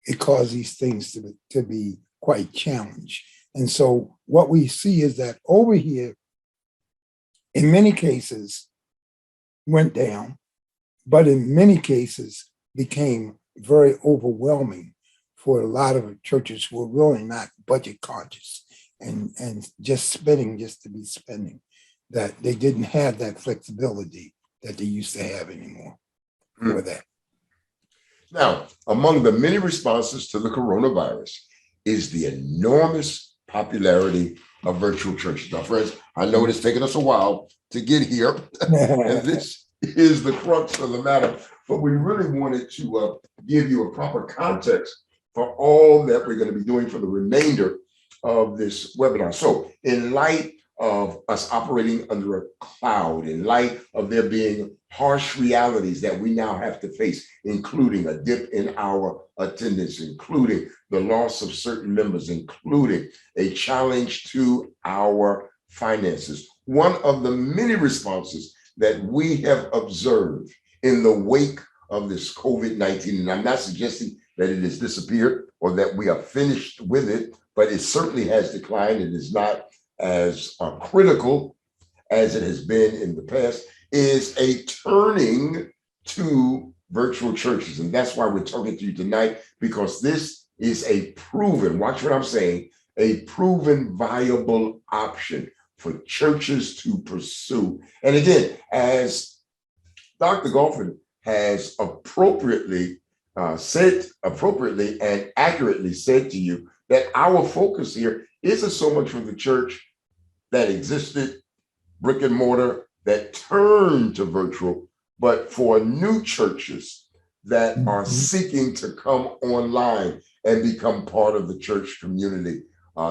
it caused these things to be quite challenged. And so what we see is that over here, in many cases, went down, but in many cases became very overwhelming for a lot of churches who were really not budget conscious and just spending just to be spending, that they didn't have that flexibility that they used to have anymore for that. Now, among the many responses to the coronavirus is the enormous popularity of virtual churches. Now, friends, I know it has taken us a while to get here, and this is the crux of the matter. But we really wanted to give you a proper context for all that we're going to be doing for the remainder of this webinar. So in light of us operating under a cloud, in light of there being harsh realities that we now have to face, including a dip in our attendance, including the loss of certain members, including a challenge to our finances. One of the many responses that we have observed in the wake of this COVID-19, and I'm not suggesting that it has disappeared or that we are finished with it, but it certainly has declined and is not as critical as it has been in the past, is a turning to virtual churches. And that's why we're talking to you tonight, because this is a proven, watch what I'm saying, a proven viable option for churches to pursue. And again, as Dr. Golphin has appropriately and accurately said to you, that our focus here isn't so much for the church that existed, brick and mortar, that turned to virtual, but for new churches that are seeking to come online and become part of the church community.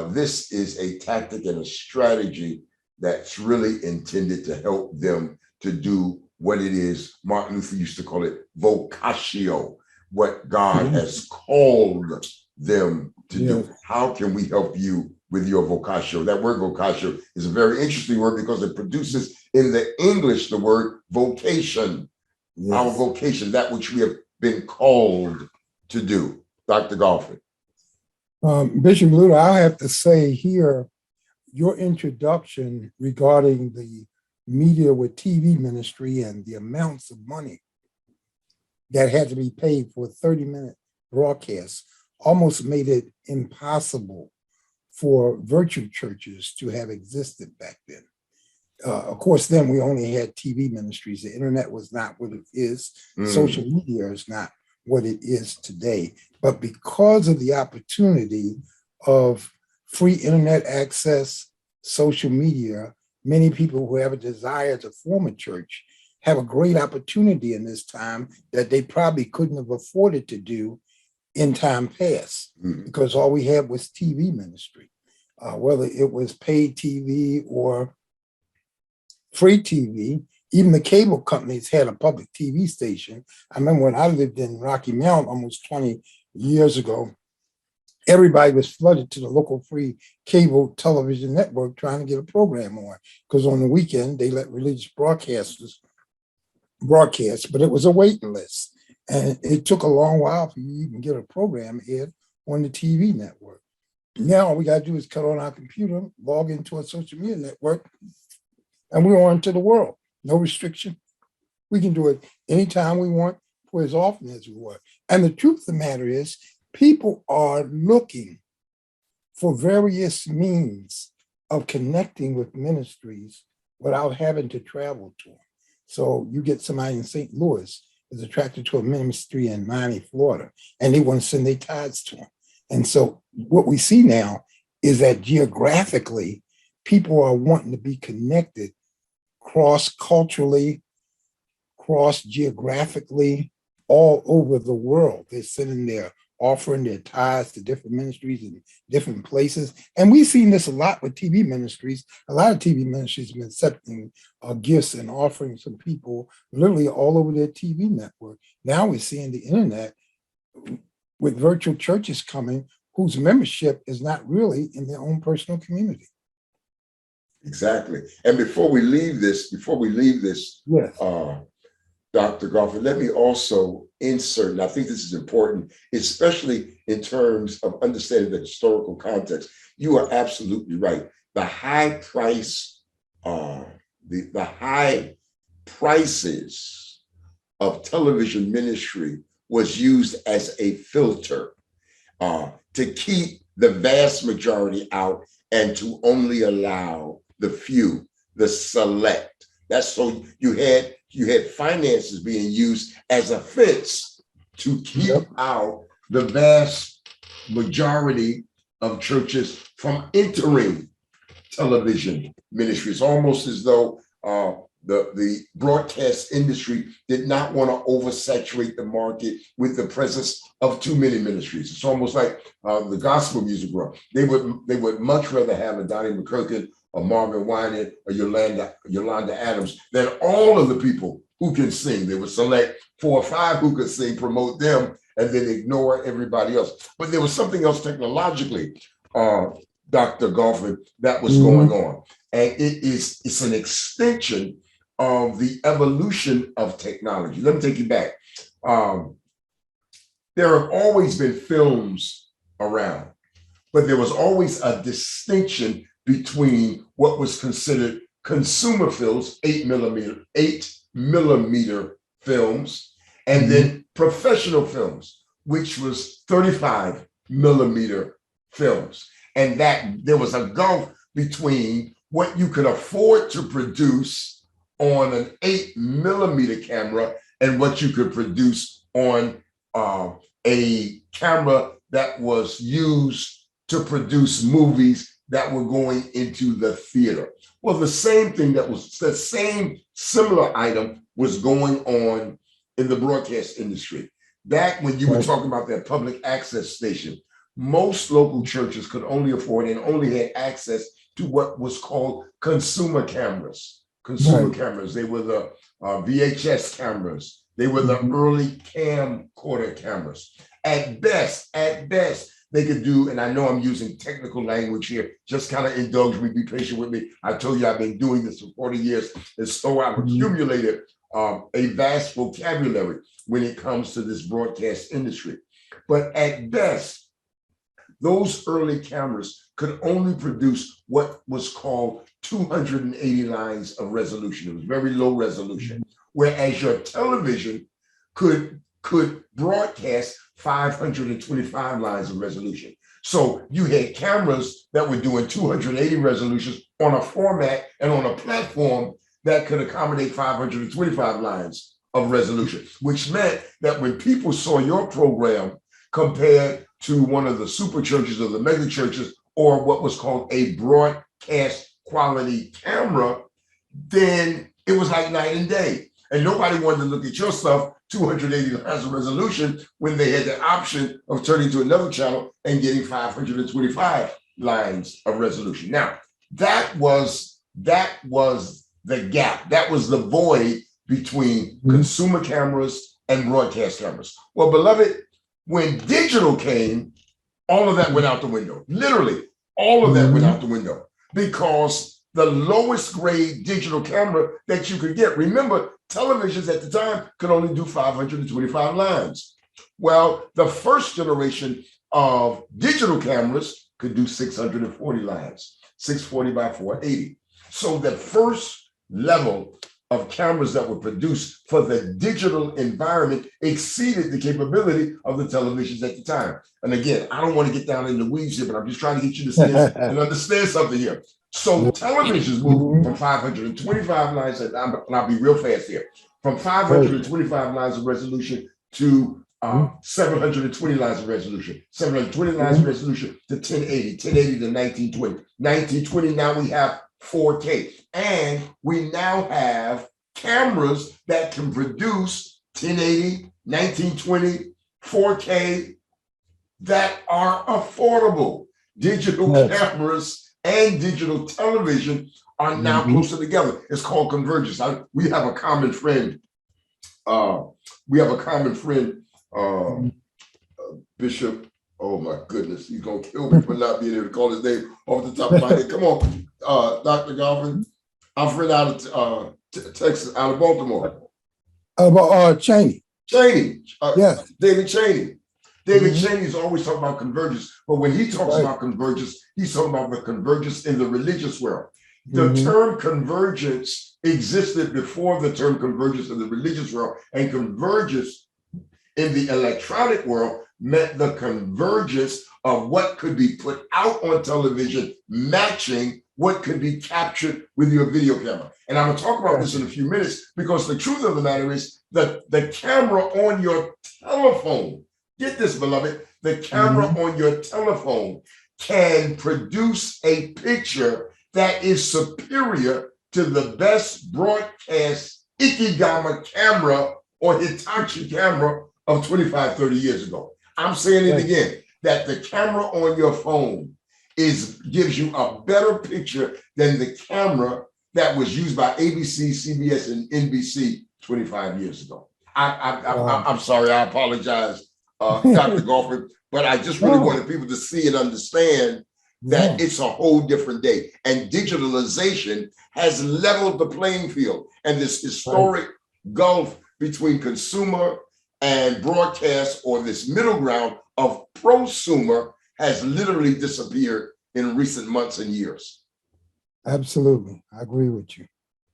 This is a tactic and a strategy that's really intended to help them to do what it is Martin Luther used to call it vocatio, what God has called them to do. How can we help you with your vocatio? That word vocatio is a very interesting word because it produces in the English the word vocation. Our vocation, that which we have been called to do. Dr. Golphin. Bishop Bluder, I'll have to say here, your introduction regarding the media with TV ministry and the amounts of money that had to be paid for a 30-minute broadcast almost made it impossible for virtual churches to have existed back then. Of course, then we only had TV ministries. The internet was not what it is. Social media is not what it is today. But because of the opportunity of free internet access, social media, many people who have a desire to form a church have a great opportunity in this time that they probably couldn't have afforded to do in time past, because all we had was TV ministry, whether it was paid TV or free TV. Even the cable companies had a public TV station. I remember when I lived in Rocky Mount almost 20 years ago, everybody was flooded to the local free cable television network trying to get a program on, because on the weekend they let religious broadcasters broadcast, but it was a waiting list. And it took a long while for you to even get a program aired on the TV network. Now all we got to do is cut on our computer, log into a social media network, and we're on to the world. No restriction. We can do it anytime we want, for as often as we want. And the truth of the matter is, people are looking for various means of connecting with ministries without having to travel to them. So you get somebody in St. Louis is attracted to a ministry in Miami, Florida, and they want to send their tithes to them. And so what we see now is that geographically, people are wanting to be connected cross-culturally, cross-geographically, all over the world. They're sending their offering their tithes to different ministries in different places. And we've seen this a lot with TV ministries. A lot of TV ministries have been accepting gifts and offerings from people literally all over their TV network. Now we're seeing the internet with virtual churches coming whose membership is not really in their own personal community. Exactly. And before we leave this, Yes. Dr. Golphin, let me also insert, and I think this is important, especially in terms of understanding the historical context. You are absolutely right. The high price, the high prices of television ministry was used as a filter to keep the vast majority out and to only allow the few, the select. That's so you had finances being used as a fence to keep out the vast majority of churches from entering television ministry. It's almost as though the broadcast industry did not want to oversaturate the market with the presence of too many ministries. It's almost like the gospel music world. They would much rather have a Donnie McClurkin, a Marvin Winans, or Yolanda Adams than all of the people who can sing. They would select 4 or 5 who could sing, promote them, and then ignore everybody else. But there was something else technologically, Dr. Golfin, that was going on. And it's an extension of the evolution of technology. Let me take you back. There have always been films around, but there was always a distinction between what was considered consumer films, 8 millimeter films, and then professional films, which was 35 millimeter films. And that there was a gulf between what you could afford to produce on an 8 millimeter camera and what you could produce on a camera that was used to produce movies that were going into the theater. Well, the same similar item was going on in the broadcast industry. That when you were talking about that public access station, most local churches could only afford and only had access to what was called consumer cameras. Cameras. They were the VHS cameras. They were the early camcorder cameras. At best, they could do, and I know I'm using technical language here, just kind of indulge me, be patient with me. I told you I've been doing this for 40 years, and so I've accumulated a vast vocabulary when it comes to this broadcast industry. But at best, those early cameras could only produce what was called 280 lines of resolution. It was very low resolution, whereas your television could broadcast 525 lines of resolution. So you had cameras that were doing 280 resolutions on a format and on a platform that could accommodate 525 lines of resolution, which meant that when people saw your program compared to one of the super churches or the mega churches or what was called a broadcast quality camera, then it was like night and day. And nobody wanted to look at your stuff, 280 lines of resolution, when they had the option of turning to another channel and getting 525 lines of resolution. Now, that was the gap. That was the void between consumer cameras and broadcast cameras. Well, beloved, when digital came, all of that went out the window. Literally, all of that went out the window because the lowest grade digital camera that you could get. Remember, televisions at the time could only do 525 lines. Well, the first generation of digital cameras could do 640 lines, 640 by 480. So the first level of cameras that were produced for the digital environment exceeded the capability of the televisions at the time. And again, I don't want to get down in the weeds here, but I'm just trying to get you to see and understand something here. So televisions moved from 525 lines, and I'll be real fast here, from 525 lines of resolution to 720 lines of resolution, 720 lines of resolution to 1080, 1080 to 1920. 1920, now we have 4K. And we now have cameras that can produce 1080, 1920, 4K that are affordable. Digital cameras and digital television are now closer together. It's called convergence. We have a common friend. Bishop. Oh my goodness, he's gonna kill me for not being able to call his name off the top of my head. Come on, Dr. Golfin. Our friend out of Texas, out of Baltimore. Cheney. Yes. David Cheney. David Cheney is always talking about convergence, but when he talks about convergence, he's talking about the convergence in the religious world. The term convergence existed before the term convergence in the religious world, and convergence in the electronic world meant the convergence of what could be put out on television matching what could be captured with your video camera. And I'm going to talk about this in a few minutes because the truth of the matter is that the camera on your telephone, get this, beloved, the camera on your telephone can produce a picture that is superior to the best broadcast Ikigama camera or Hitachi camera of 25, 30 years ago. I'm saying it Right. again, that the camera on your phone gives you a better picture than the camera that was used by ABC, CBS, and NBC 25 years ago. Wow. I'm sorry, I apologize, Dr. Golford, but I just really No. wanted people to see and understand that Yeah. it's a whole different day. And digitalization has leveled the playing field. And this historic gulf between consumer and broadcast, or this middle ground of prosumer, has literally disappeared in recent months and years. Absolutely. I agree with you.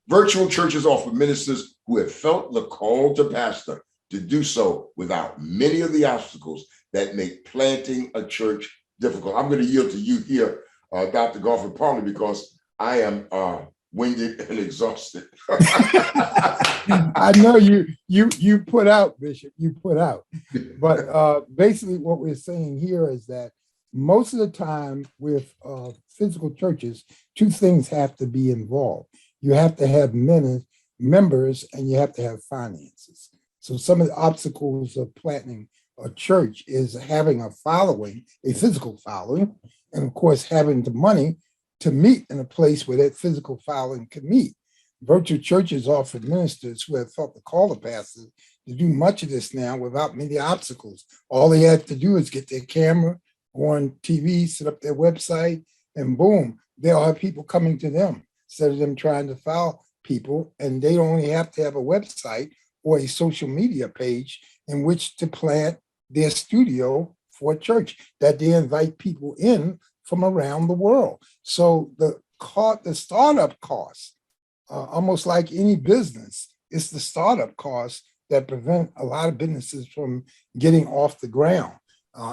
Virtual churches offer ministers who have felt the call to pastor to do so without many of the obstacles that make planting a church difficult. I'm going to yield to you here, Dr. Golford, partly because I am winded and exhausted. I know you put out, Bishop, you put out. But basically what we're saying here is that most of the time with physical churches, two things have to be involved. You have to have members and you have to have finances. So some of the obstacles of planting a church is having a following, a physical following, and of course having the money to meet in a place where that physical following can meet. Virtual churches offer ministers who have felt the call of pastors to do much of this now without many obstacles. All they have to do is get their camera, go on TV, set up their website, and boom, they'll have people coming to them instead of them trying to follow people. And they only have to have a website or a social media page in which to plant their studio for a church that they invite people in from around the world. So the startup costs, almost like any business, it's the startup costs that prevent a lot of businesses from getting off the ground.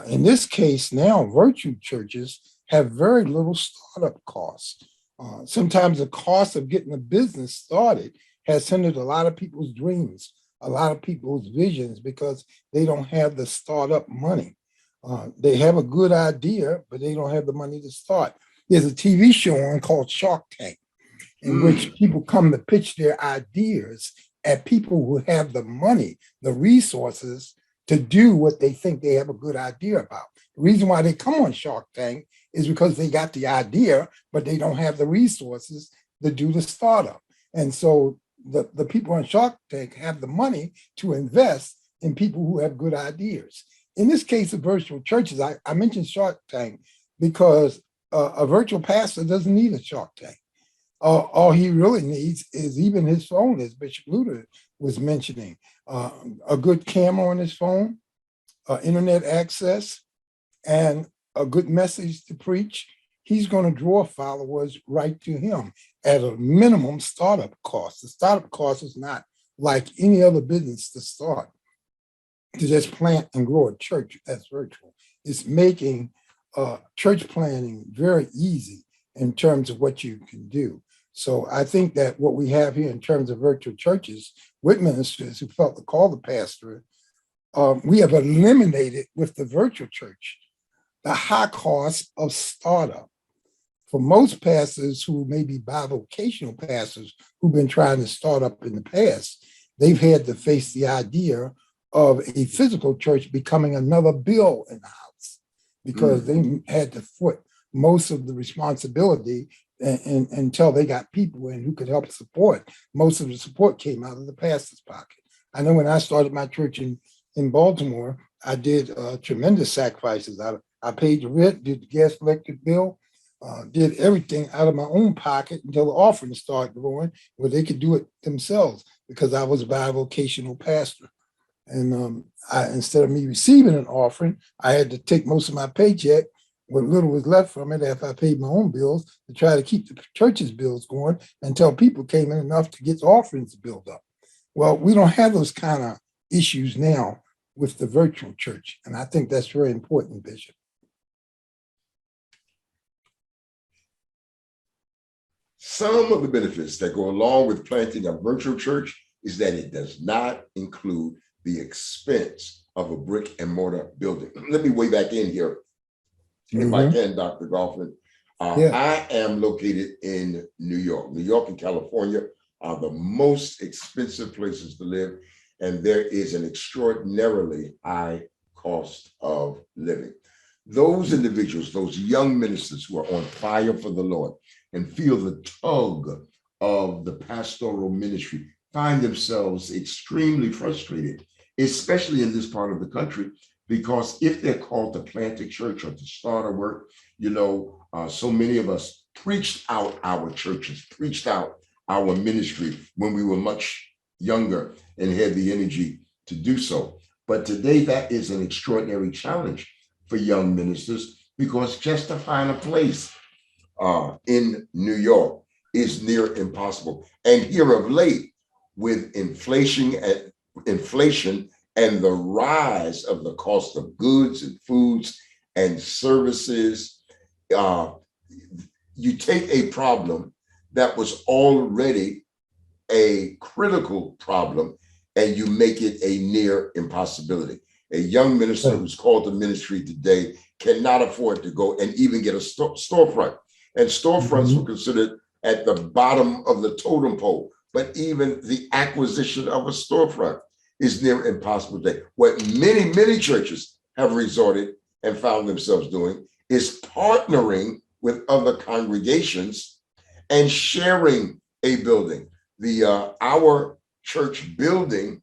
In this case, now virtual churches have very little startup costs. Sometimes the cost of getting a business started has hindered a lot of people's dreams, a lot of people's visions, because they don't have the startup money. They have a good idea, but they don't have the money to start. There's a TV show on called Shark Tank, in which people come to pitch their ideas at people who have the money, the resources to do what they think they have a good idea about. The reason why they come on Shark Tank is because they got the idea, but they don't have the resources to do the startup. And so the people on Shark Tank have the money to invest in people who have good ideas. In this case of virtual churches, I mentioned Shark Tank because a virtual pastor doesn't need a Shark Tank. All he really needs is even his phone, as Bishop Luter was mentioning, a good camera on his phone, internet access, and a good message to preach. He's going to draw followers right to him at a minimum startup cost. The startup cost is not like any other business to start, to just plant and grow a church that's virtual. It's making church planning very easy in terms of what you can do. So I think that what we have here in terms of virtual churches with ministers who felt the call to pastorate, we have eliminated with the virtual church the high cost of startup. For most pastors who may be bivocational pastors who've been trying to start up in the past, they've had to face the idea of a physical church becoming another bill in the house because they had to foot most of the responsibility until they got people in who could help support. Most of the support came out of the pastor's pocket. I know when I started my church in Baltimore, I did tremendous sacrifices. I paid the rent, did the gas electric bill, did everything out of my own pocket until the offering started growing where they could do it themselves because I was a bivocational pastor. And instead of me receiving an offering, I had to take most of my paycheck, what little was left from it after I paid my own bills, to try to keep the church's bills going until people came in enough to get the offerings built up. Well, we don't have those kind of issues now with the virtual church. And I think that's very important, Bishop. Some of the benefits that go along with planting a virtual church is that it does not include the expense of a brick and mortar building. Let me way back in here, if I can, Dr. Golfman. Yeah. I am located in New York. New York and California are the most expensive places to live, and there is an extraordinarily high cost of living. Those individuals, those young ministers who are on fire for the Lord and feel the tug of the pastoral ministry find themselves extremely frustrated, especially in this part of the country, because if they're called to plant a church or to start a work, so many of us preached out our churches, preached out our ministry when we were much younger and had the energy to do so. But today, that is an extraordinary challenge for young ministers because just to find a place in New York is near impossible. And here of late, with inflation and the rise of the cost of goods and foods and services, you take a problem that was already a critical problem and you make it a near impossibility. A young minister who's called to ministry today cannot afford to go and even get a storefront. And storefronts were considered at the bottom of the totem pole. But even the acquisition of a storefront is near impossible today. What many, many churches have resorted and found themselves doing is partnering with other congregations and sharing a building. Our church building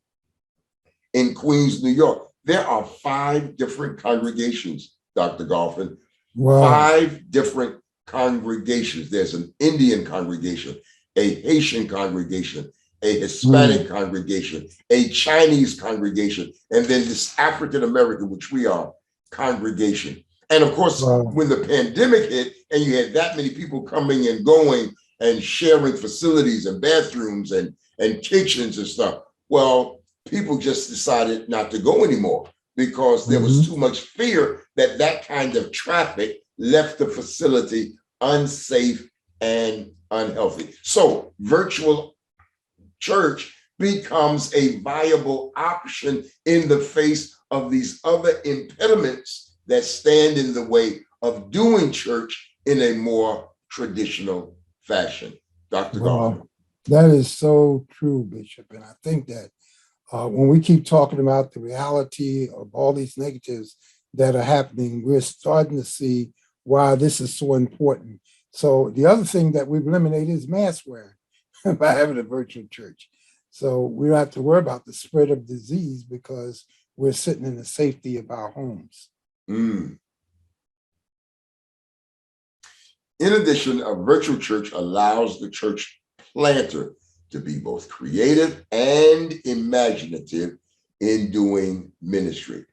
in Queens, New York, there are 5 different congregations, Dr. Golphin. Wow. 5 different congregations. There's an Indian congregation, a Haitian congregation, a Hispanic congregation, a Chinese congregation, and then this African American, which we are, congregation. And of course, when the pandemic hit and you had that many people coming and going and sharing facilities and bathrooms and kitchens and stuff, well, people just decided not to go anymore because there was too much fear that that kind of traffic left the facility unsafe and unhealthy. So virtual church becomes a viable option in the face of these other impediments that stand in the way of doing church in a more traditional fashion. Dr. Golphin. That is so true, Bishop. And I think that when we keep talking about the reality of all these negatives that are happening, we're starting to see why this is so important. So the other thing that we've eliminated is mask wearing by having a virtual church. So we don't have to worry about the spread of disease because we're sitting in the safety of our homes. In addition, a virtual church allows the church planter to be both creative and imaginative in doing ministry.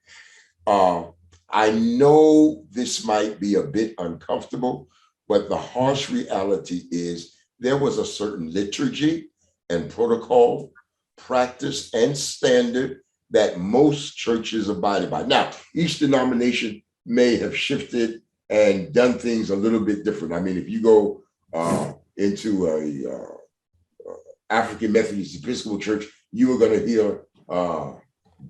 I know this might be a bit uncomfortable, but the harsh reality is there was a certain liturgy and protocol, practice, and standard that most churches abided by. Now, each denomination may have shifted and done things a little bit different. I mean, if you go into a African Methodist Episcopal Church, you are going to hear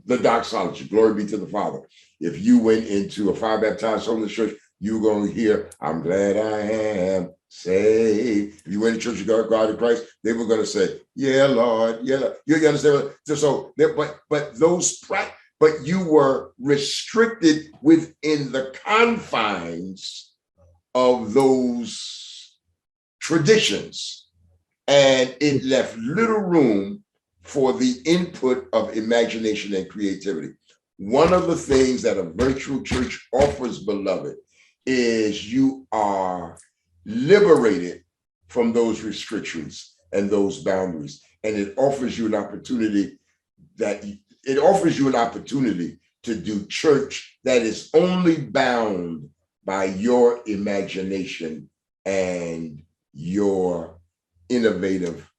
the doxology, glory be to the Father. If you went into a Fire Baptized Holiness Church, you're going to hear, I'm glad I am saved. If you went to Church of God in Christ, they were going to say, yeah, Lord, yeah, Lord. You understand? So, but you were restricted within the confines of those traditions, and it left little room for the input of imagination and creativity. One of the things that a virtual church offers, beloved, is you are liberated from those restrictions and those boundaries. And it offers you an opportunity to do church that is only bound by your imagination and your innovative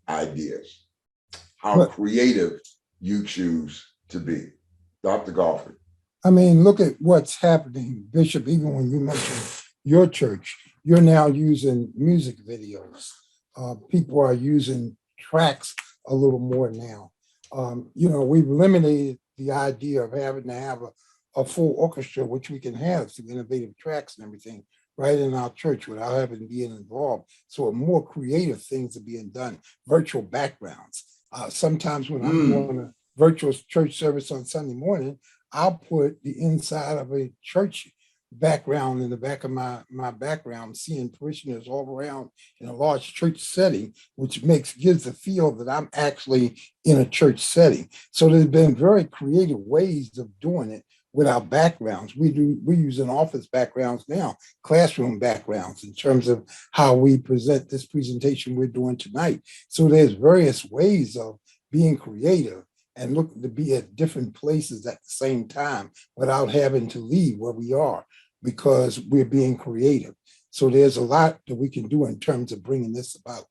ideas. How creative you choose to be. Dr. Golphin. I mean, look at what's happening, Bishop, even when you mentioned your church, you're now using music videos. People are using tracks a little more now. We've eliminated the idea of having to have a full orchestra, which we can have through innovative tracks and everything. right in our church without having being involved. So more creative things are being done, virtual backgrounds. Sometimes when I'm Mm, doing a virtual church service on Sunday morning, I'll put the inside of a church background in the back of my background, seeing parishioners all around in a large church setting, which gives the feel that I'm actually in a church setting. So there's been very creative ways of doing it with our backgrounds. We're using office backgrounds now, classroom backgrounds in terms of how we present this presentation we're doing tonight. So there's various ways of being creative and looking to be at different places at the same time without having to leave where we are because we're being creative. So there's a lot that we can do in terms of bringing this about.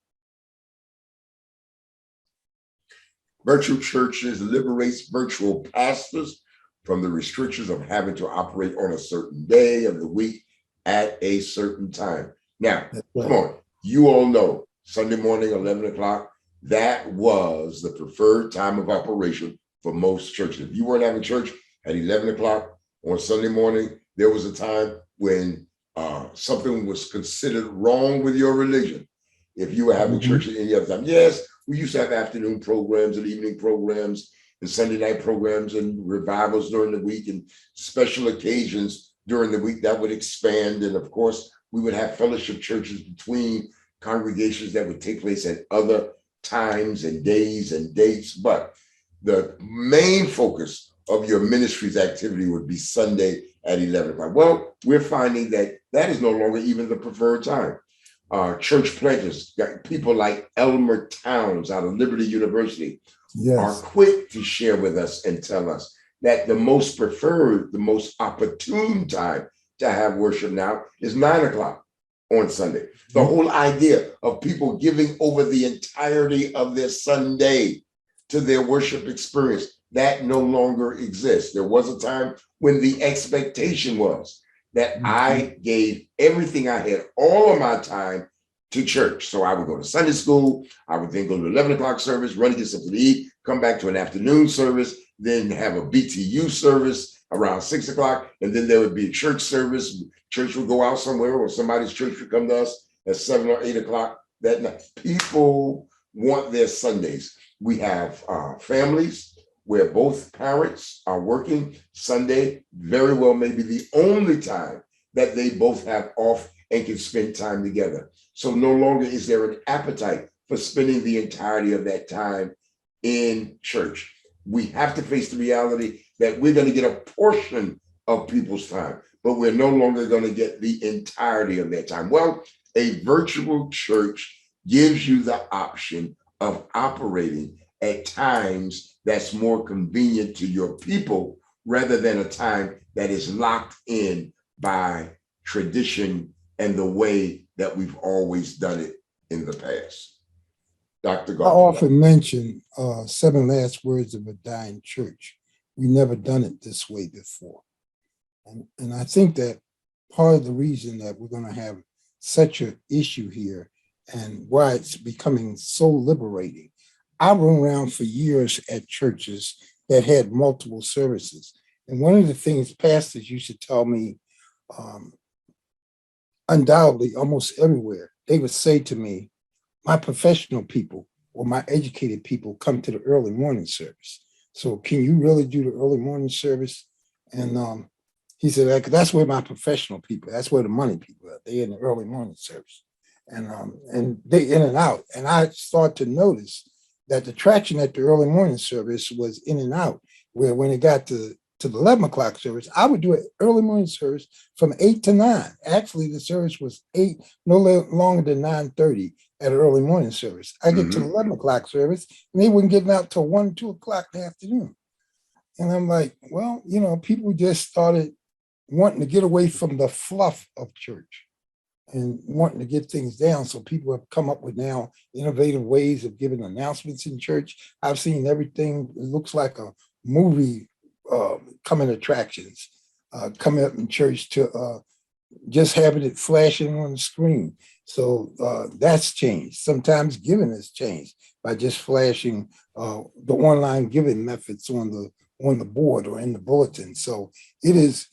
virtual churches liberates virtual pastors from the restrictions of having to operate on a certain day of the week at a certain time. Now, That's come right. on, you all know Sunday morning, 11 o'clock, that was the preferred time of operation for most churches. If you weren't having church at 11 o'clock on Sunday morning, there was a time when something was considered wrong with your religion. If you were having Mhm. church at any other time, yes, we used to have afternoon programs and evening programs and Sunday night programs and revivals during the week and special occasions during the week that would expand. And of course, we would have fellowship churches between congregations that would take place at other times and days and dates. But the main focus of your ministry's activity would be Sunday at 11 o'clock. Well, we're finding that that is no longer even the preferred time. Church planters, people like Elmer Towns out of Liberty University, are Yes. quick to share with us and tell us that the most preferred, the most opportune time to have worship now is 9 o'clock on Sunday. The Mhm. whole idea of people giving over the entirety of their Sunday to their worship experience, that no longer exists. There was a time when the expectation was that Mhm. I gave everything I had, all of my time to church. So I would go to Sunday school. I would then go to 11 o'clock service, run to get something to eat, come back to an afternoon service, then have a BTU service around 6 o'clock. And then there would be a church service. Church would go out somewhere or somebody's church would come to us at 7 or 8 o'clock that night. People want their Sundays. We have families where both parents are working. Sunday very well may be the only time that they both have off and can spend time together. So no longer is there an appetite for spending the entirety of that time in church. We have to face the reality that we're going to get a portion of people's time, but we're no longer going to get the entirety of their time. Well, a virtual church gives you the option of operating at times that's more convenient to your people rather than a time that is locked in by tradition and the way that we've always done it in the past. Dr. I Garfield. often mention 7 last words of a dying church. We never done it this way before. And I think that part of the reason that we're going to have such an issue here and why it's becoming so liberating. I run around for years at churches that had multiple services. And one of the things pastors used to tell me, um, undoubtedly, almost everywhere, they would say to me, my professional people or my educated people come to the early morning service. So can you really do the early morning service? And he said, that's where my professional people, that's where the money people are. They in the early morning service. And they in and out. And I start to notice that the traction at the early morning service was in and out, where when it got to the 11 o'clock service, I would do an early morning service from 8 to 9. Actually, the service was 8, no longer than 9:30 at an early morning service. I get to the Mhm. 11 o'clock service, and they weren't getting out till 1, 2 o'clock in the afternoon. And I'm like, well, people just started wanting to get away from the fluff of church and wanting to get things down. So people have come up with now innovative ways of giving announcements in church. I've seen everything. It looks like a movie coming attractions coming up in church to just having it flashing on the screen. So that's changed. Sometimes giving has changed by just flashing the online giving methods on the board or in the bulletin. So it is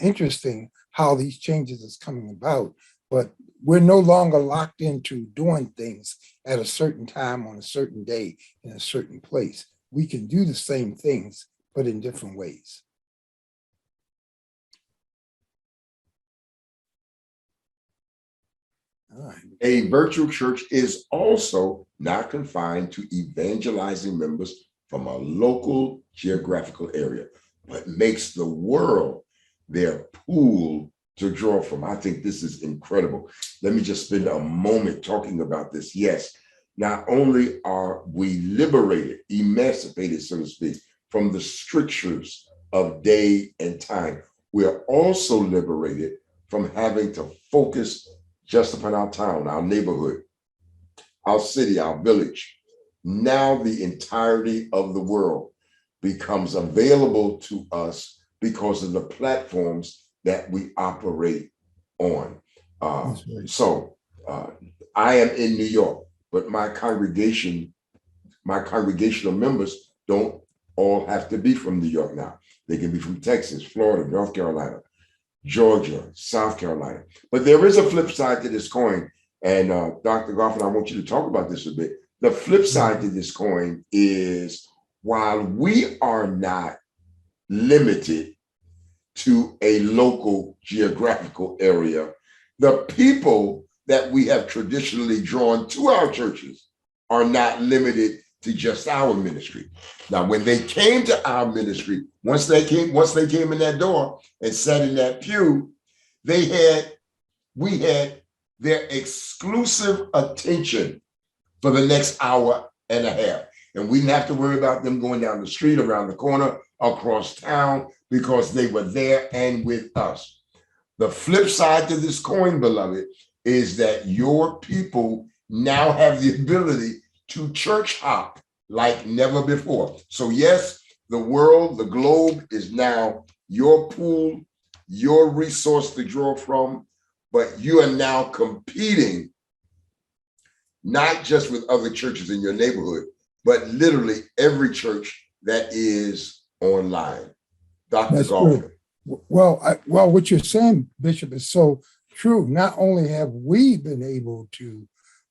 interesting how these changes is coming about, but we're no longer locked into doing things at a certain time on a certain day in a certain place. We can do the same things, but in different ways. All right. A virtual church is also not confined to evangelizing members from a local geographical area, but makes the world their pool to draw from. I think this is incredible. Let me just spend a moment talking about this. Yes, not only are we liberated, emancipated, so to speak, from the strictures of day and time, we are also liberated from having to focus just upon our town, our neighborhood, our city, our village. Now the entirety of the world becomes available to us because of the platforms that we operate on. So I am in New York, but my congregational members don't all have to be from New York now. They can be from Texas, Florida, North Carolina, Georgia, South Carolina. But there is a flip side to this coin. And Dr. Goffin, I want you to talk about this a bit. The flip side to this coin is while we are not limited to a local geographical area, the people that we have traditionally drawn to our churches are not limited to just our ministry. Now, when they came to our ministry, once they came in that door and sat in that pew, we had their exclusive attention for the next hour and a half. And we didn't have to worry about them going down the street, around the corner, across town, because they were there and with us. The flip side to this coin, beloved, is that your people now have the ability to church hop like never before. So yes, the world, the globe is now your pool, your resource to draw from, but you are now competing not just with other churches in your neighborhood, but literally every church that is online. Dr. Goffin. Well, what you're saying, Bishop, is so true. Not only have we been able to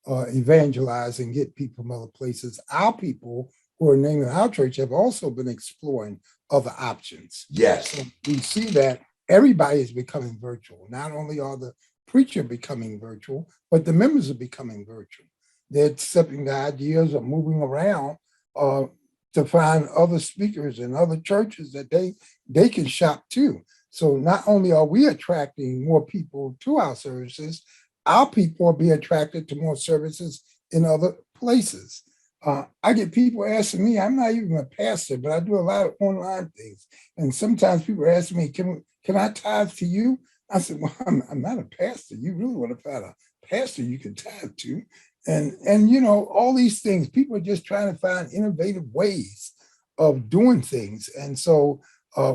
evangelize and get people from other places, our people who are naming our church have also been exploring other options. Yes. So we see that everybody is becoming virtual. Not only are the preacher becoming virtual, but the members are becoming virtual. They're accepting the ideas of moving around to find other speakers and other churches that they can shop to. So not only are we attracting more people to our services, our people will be attracted to more services in other places. I get people asking me, I'm not even a pastor, but I do a lot of online things. And sometimes people ask me, can I tithe to you? I said, well, I'm not a pastor. You really want to find a pastor you can tithe to. And you know, all these things, people are just trying to find innovative ways of doing things. And so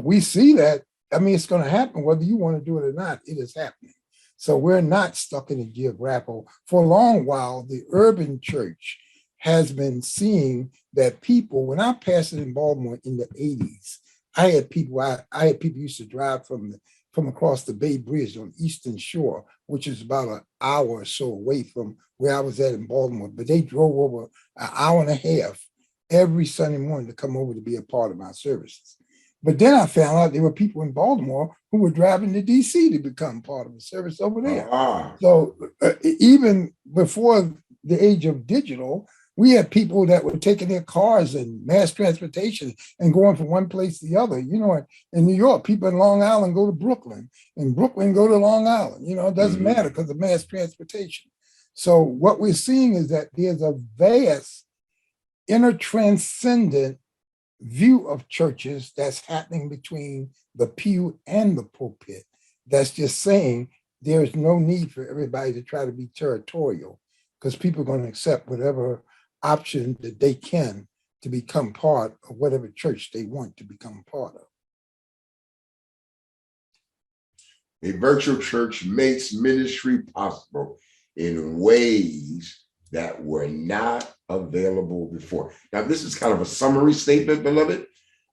we see that, I mean, it's going to happen whether you want to do it or not, it is happening. So we're not stuck in a geographical. For a long while, the urban church has been seeing that people, when I pastored in Baltimore in the 80s, I had people used to drive from across the Bay Bridge on Eastern Shore, which is about an hour or so away from where I was at in Baltimore, but they drove over an hour and a half every Sunday morning to come over to be a part of my services. But then I found out there were people in Baltimore who were driving to DC to become part of the service over there. So even before the age of digital, we had people that were taking their cars and mass transportation and going from one place to the other. You know, in New York, people in Long Island go to Brooklyn, and Brooklyn go to Long Island. You know, it doesn't matter because of mass transportation. So what we're seeing is that there's a vast intertranscendent view of churches that's happening between the pew and the pulpit. That's just saying there's no need for everybody to try to be territorial, because people are going to accept whatever option that they can to become part of whatever church they want to become part of. A virtual church makes ministry possible in ways that were not available before. Now, this is kind of a summary statement, beloved,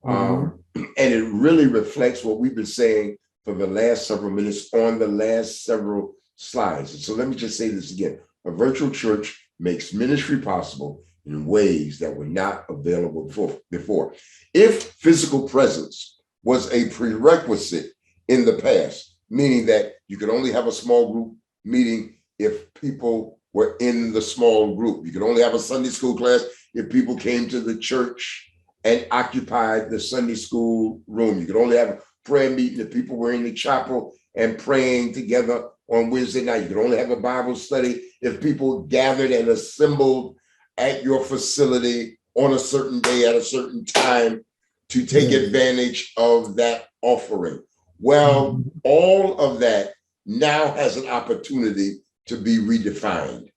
and it really reflects what we've been saying for the last several minutes on the last several slides. And so let me just say this again. A virtual church makes ministry possible in ways that were not available before. If physical presence was a prerequisite in the past, meaning that you could only have a small group meeting if people were in the small group. You could only have a Sunday school class if people came to the church and occupied the Sunday school room. You could only have a prayer meeting if people were in the chapel and praying together on Wednesday night. You could only have a Bible study if people gathered and assembled at your facility on a certain day at a certain time to take advantage of that offering. Well, all of that now has an opportunity to be redefined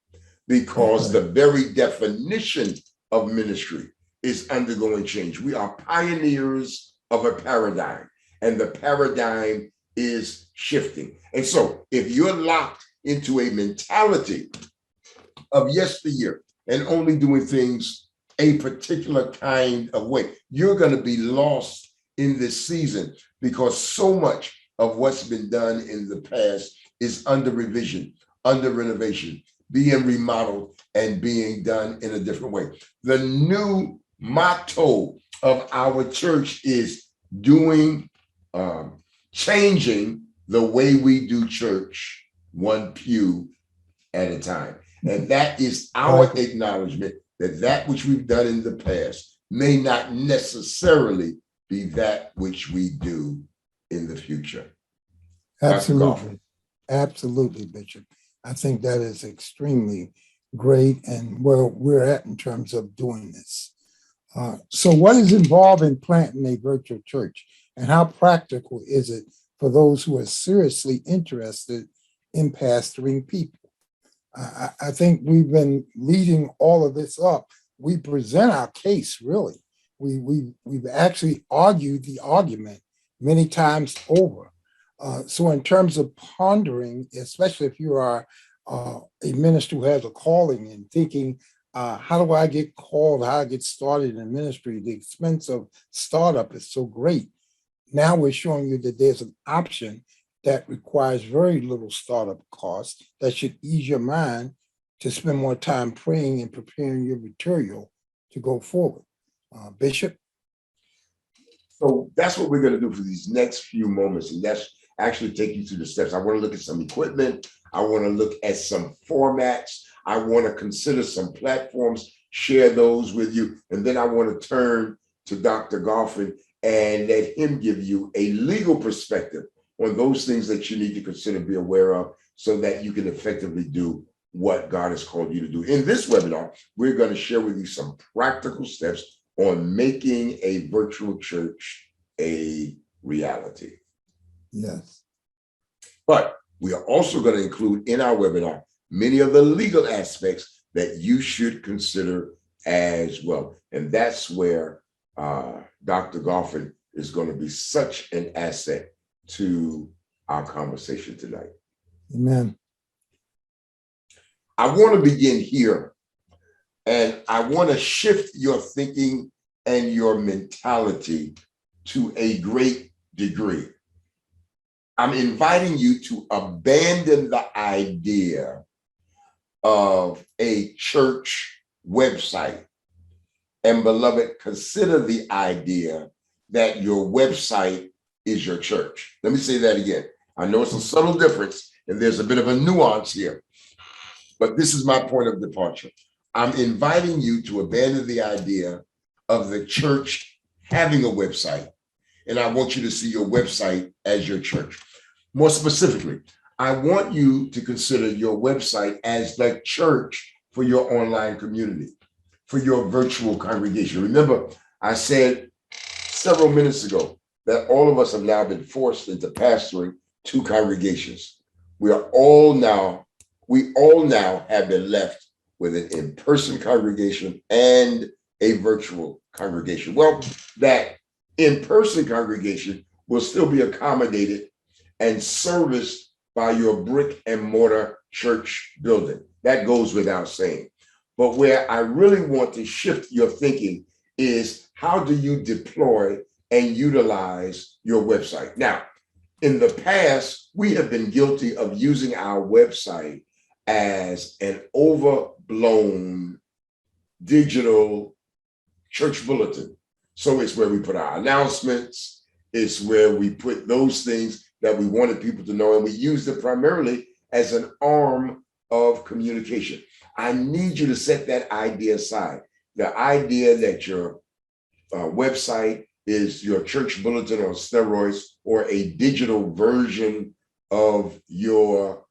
because the very definition of ministry is undergoing change. We are pioneers of a paradigm, and the paradigm is shifting. And so if you're locked into a mentality of yesteryear and only doing things a particular kind of way, you're going to be lost in this season because so much of what's been done in the past is under revision, under renovation, being remodeled and being done in a different way. The new motto of our church is changing the way we do church, one pew at a time. And that is our acknowledgement that which we've done in the past may not necessarily be that which we do in the future. Absolutely. Absolutely, Bishop. I think that is extremely great and where we're at in terms of doing this. So what is involved in planting a virtual church and how practical is it for those who are seriously interested in pastoring people? I think we've been leading all of this up. We present our case, really. We've actually argued the argument many times over. So in terms of pondering, especially if you are a minister who has a calling and thinking, how do I get called, how I get started in ministry, the expense of startup is so great. Now we're showing you that there's an option that requires very little startup cost that should ease your mind to spend more time praying and preparing your material to go forward. Bishop? So that's what we're going to do for these next few moments, and that's actually take you through the steps. I want to look at some equipment. I want to look at some formats. I want to consider some platforms, share those with you, and then I want to turn to Dr. Goffin and let him give you a legal perspective on those things that you need to consider, be aware of, so that you can effectively do what God has called you to do. In this webinar, we're going to share with you some practical steps on making a virtual church a reality. Yes. But we are also going to include in our webinar many of the legal aspects that you should consider as well. And that's where Dr. Goffin is going to be such an asset to our conversation tonight. Amen. I want to begin here, and I want to shift your thinking and your mentality to a great degree. I'm inviting you to abandon the idea of a church website. And beloved, consider the idea that your website is your church. Let me say that again. I know it's a subtle difference and there's a bit of a nuance here, but this is my point of departure. I'm inviting you to abandon the idea of the church having a website, and I want you to see your website as your church. More specifically, I want you to consider your website as the church for your online community, for your virtual congregation. Remember, I said several minutes ago that all of us have now been forced into pastoring two congregations. We all now have been left with an in-person congregation and a virtual congregation. Well, that in-person congregation will still be accommodated and serviced by your brick and mortar church building. That goes without saying. But where I really want to shift your thinking is, how do you deploy and utilize your website? Now, In the past, we have been guilty of using our website as an overblown digital church bulletin. So it's where we put our announcements, it's where we put those things that we wanted people to know, and we used it primarily as an arm of communication. I need you to set that idea aside. The idea that your website is your church bulletin on steroids or a digital version of your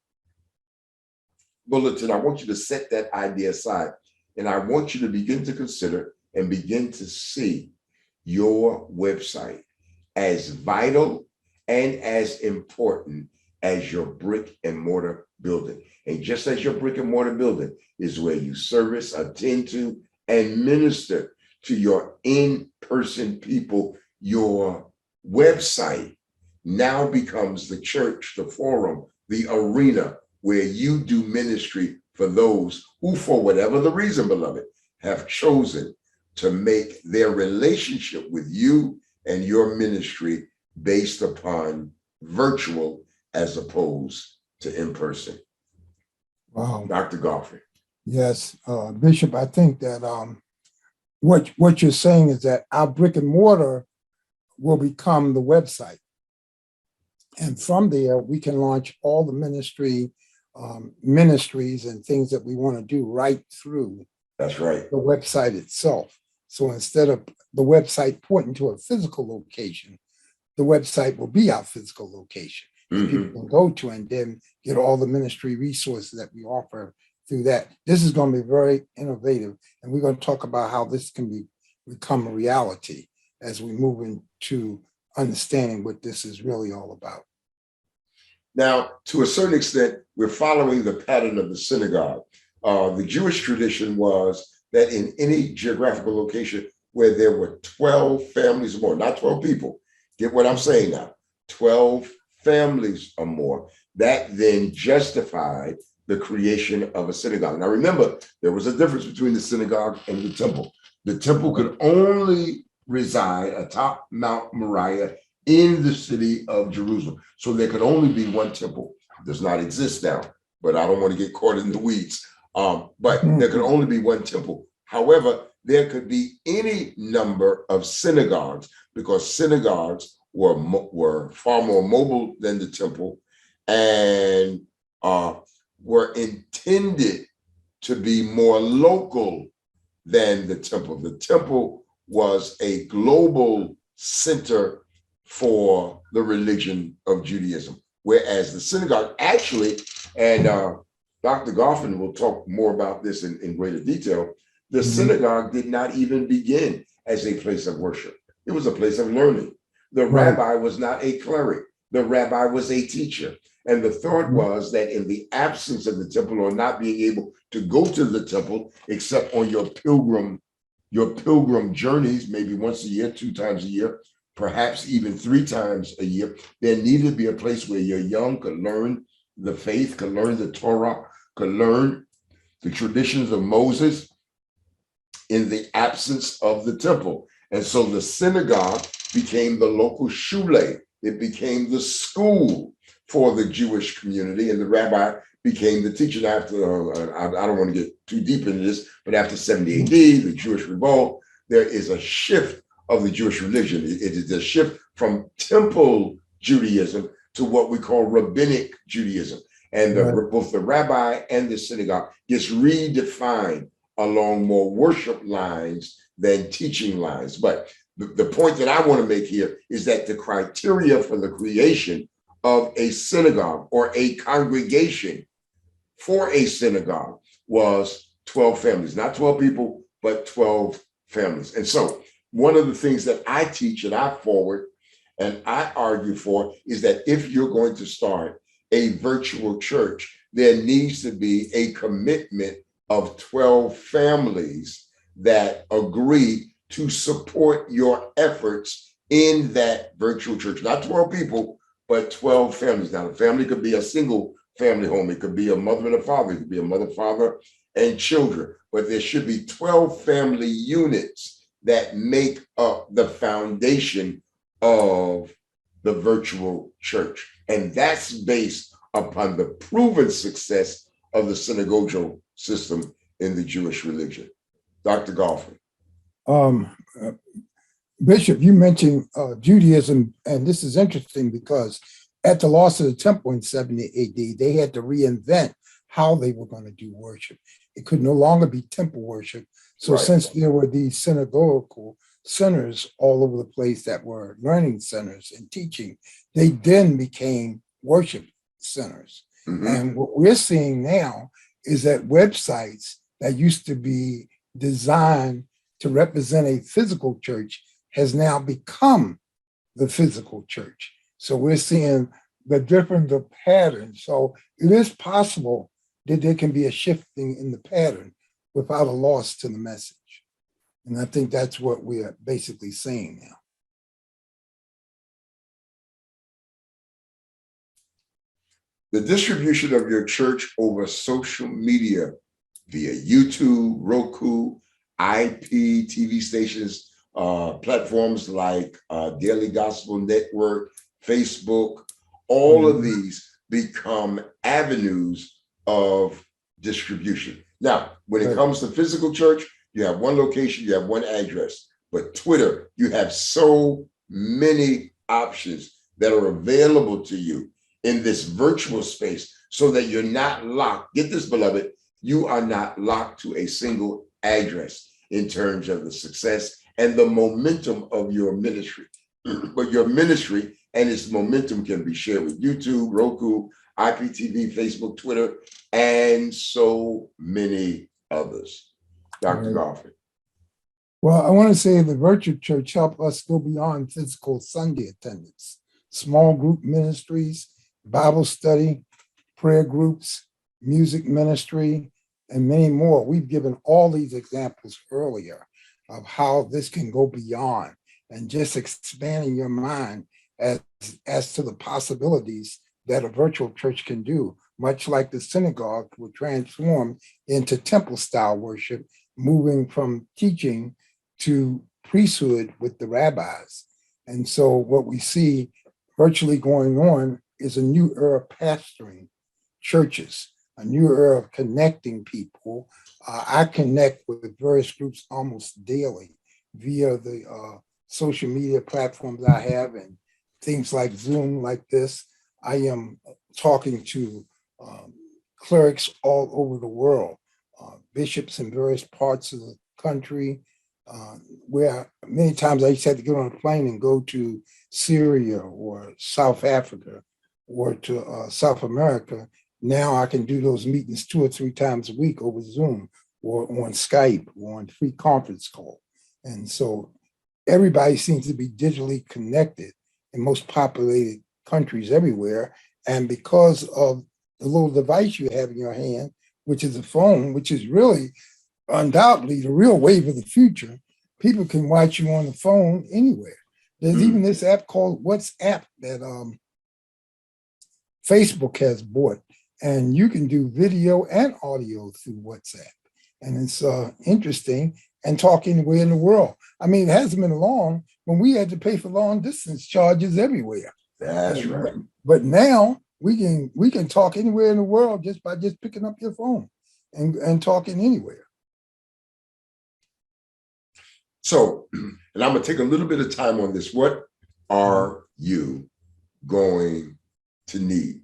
bulletin. I want you to set that idea aside. And I want you to begin to consider and begin to see your website as vital and as important as your brick and mortar building. And just as your brick and mortar building is where you service, attend to, and minister to your in-person people, your website now becomes the church, the forum, the arena where you do ministry for those who, for whatever the reason, beloved, have chosen to make their relationship with you and your ministry based upon virtual as opposed to in-person. Wow. Dr. Godfrey. Yes, Bishop, I think that what you're saying is that our brick and mortar will become the website. And from there, we can launch all the ministries and things that we want to do right through That's right. the website itself. So instead of the website pointing to a physical location, the website will be our physical location. And people can go to and then get all the ministry resources that we offer through that. This is going to be very innovative. And we're going to talk about how this can become a reality as we move into understanding what this is really all about. Now, to a certain extent, we're following the pattern of the synagogue. The Jewish tradition was that in any geographical location where there were 12 families or more, not 12 people, get what I'm saying now, 12 families or more, that then justified the creation of a synagogue. Now, remember, there was a difference between the synagogue and the temple. The temple could only reside atop Mount Moriah in the city of Jerusalem. So there could only be one temple. It does not exist now, but I don't want to get caught in the weeds. But there could only be one temple. However, there could be any number of synagogues because synagogues were far more mobile than the temple and were intended to be more local than the temple. The temple was a global center for the religion of Judaism, whereas the synagogue actually, and Dr. Goffin will talk more about this in greater detail, the synagogue did not even begin as a place of worship. It was a place of learning. The rabbi was not a cleric. The rabbi was a teacher. And the thought was that in the absence of the temple or not being able to go to the temple except on your pilgrim journeys, maybe once a year, 2 times a year, perhaps even 3 times a year, there needed to be a place where your young could learn the faith, could learn the Torah, could learn the traditions of Moses in the absence of the temple. And so the synagogue became the local shule. It became the school for the Jewish community, and the rabbi became the teacher. After, I don't want to get too deep into this, but after 70 AD, the Jewish revolt, there is a shift of the Jewish religion. It is a shift from temple Judaism to what we call rabbinic Judaism. And both the rabbi and the synagogue gets redefined along more worship lines than teaching lines. But the point that I want to make here is that the criteria for the creation of a synagogue or a congregation for a synagogue was 12 families, not 12 people, but 12 families. And so one of the things that I teach and I forward and I argue for is that if you're going to start a virtual church, there needs to be a commitment of 12 families that agree to support your efforts in that virtual church. Not 12 people, but 12 families. Now, the family could be a single family home. It could be a mother and a father. It could be a mother, father, and children. But there should be 12 family units that make up the foundation of the virtual church. And that's based upon the proven success of the synagogal system in the Jewish religion. Dr. Golfin. Um, uh, Bishop, you mentioned Judaism, and this is interesting because at the loss of the temple in 70 AD, they had to reinvent how they were going to do worship. It could no longer be temple worship. So Right. since there were these synagogal centers all over the place that were learning centers and teaching, they then became worship centers. Mhm. And what we're seeing now is that websites that used to be designed to represent a physical church has now become the physical church. So we're seeing the pattern. So it is possible that there can be a shifting in the pattern without a loss to the message. And I think that's what we are basically saying now. The distribution of your church over social media via YouTube, Roku, IP, TV stations, platforms like Daily Gospel Network, Facebook, all of these become avenues of distribution. Now, when it Right. comes to physical church, you have one location, you have one address. But Twitter, you have so many options that are available to you in this virtual space so that you're not locked. Get this, beloved, you are not locked to a single address in terms of the success and the momentum of your ministry. But your ministry and its momentum can be shared with YouTube, Roku, IPTV, Facebook, Twitter, and so many others. Dr. Right. Golfin. Well, I want to say the virtual church helped us go beyond physical Sunday attendance, small group ministries, Bible study, prayer groups, music ministry, and many more. We've given all these examples earlier of how this can go beyond and just expanding your mind as to the possibilities that a virtual church can do, much like the synagogue were transformed into temple style worship, moving from teaching to priesthood with the rabbis. And so what we see virtually going on is a new era of pastoring churches, a new era of connecting people. I connect with various groups almost daily via the social media platforms I have and things like Zoom, like this. I am talking to clerics all over the world, bishops in various parts of the country, where many times I used to have to get on a plane and go to Syria or South Africa or to South America. Now I can do those meetings 2 or 3 times a week over Zoom or on Skype or on free conference call. And so everybody seems to be digitally connected in most populated countries everywhere. And because of the little device you have in your hand, which is a phone, which is really undoubtedly the real wave of the future, people can watch you on the phone anywhere. There's even this app called WhatsApp that Facebook has bought, and you can do video and audio through WhatsApp. And it's interesting and talk anywhere in the world. I mean, it hasn't been long when we had to pay for long distance charges everywhere. That's right. But now we can talk anywhere in the world just by just picking up your phone and talking anywhere. So, and I'm going to take a little bit of time on this. What are you going to need?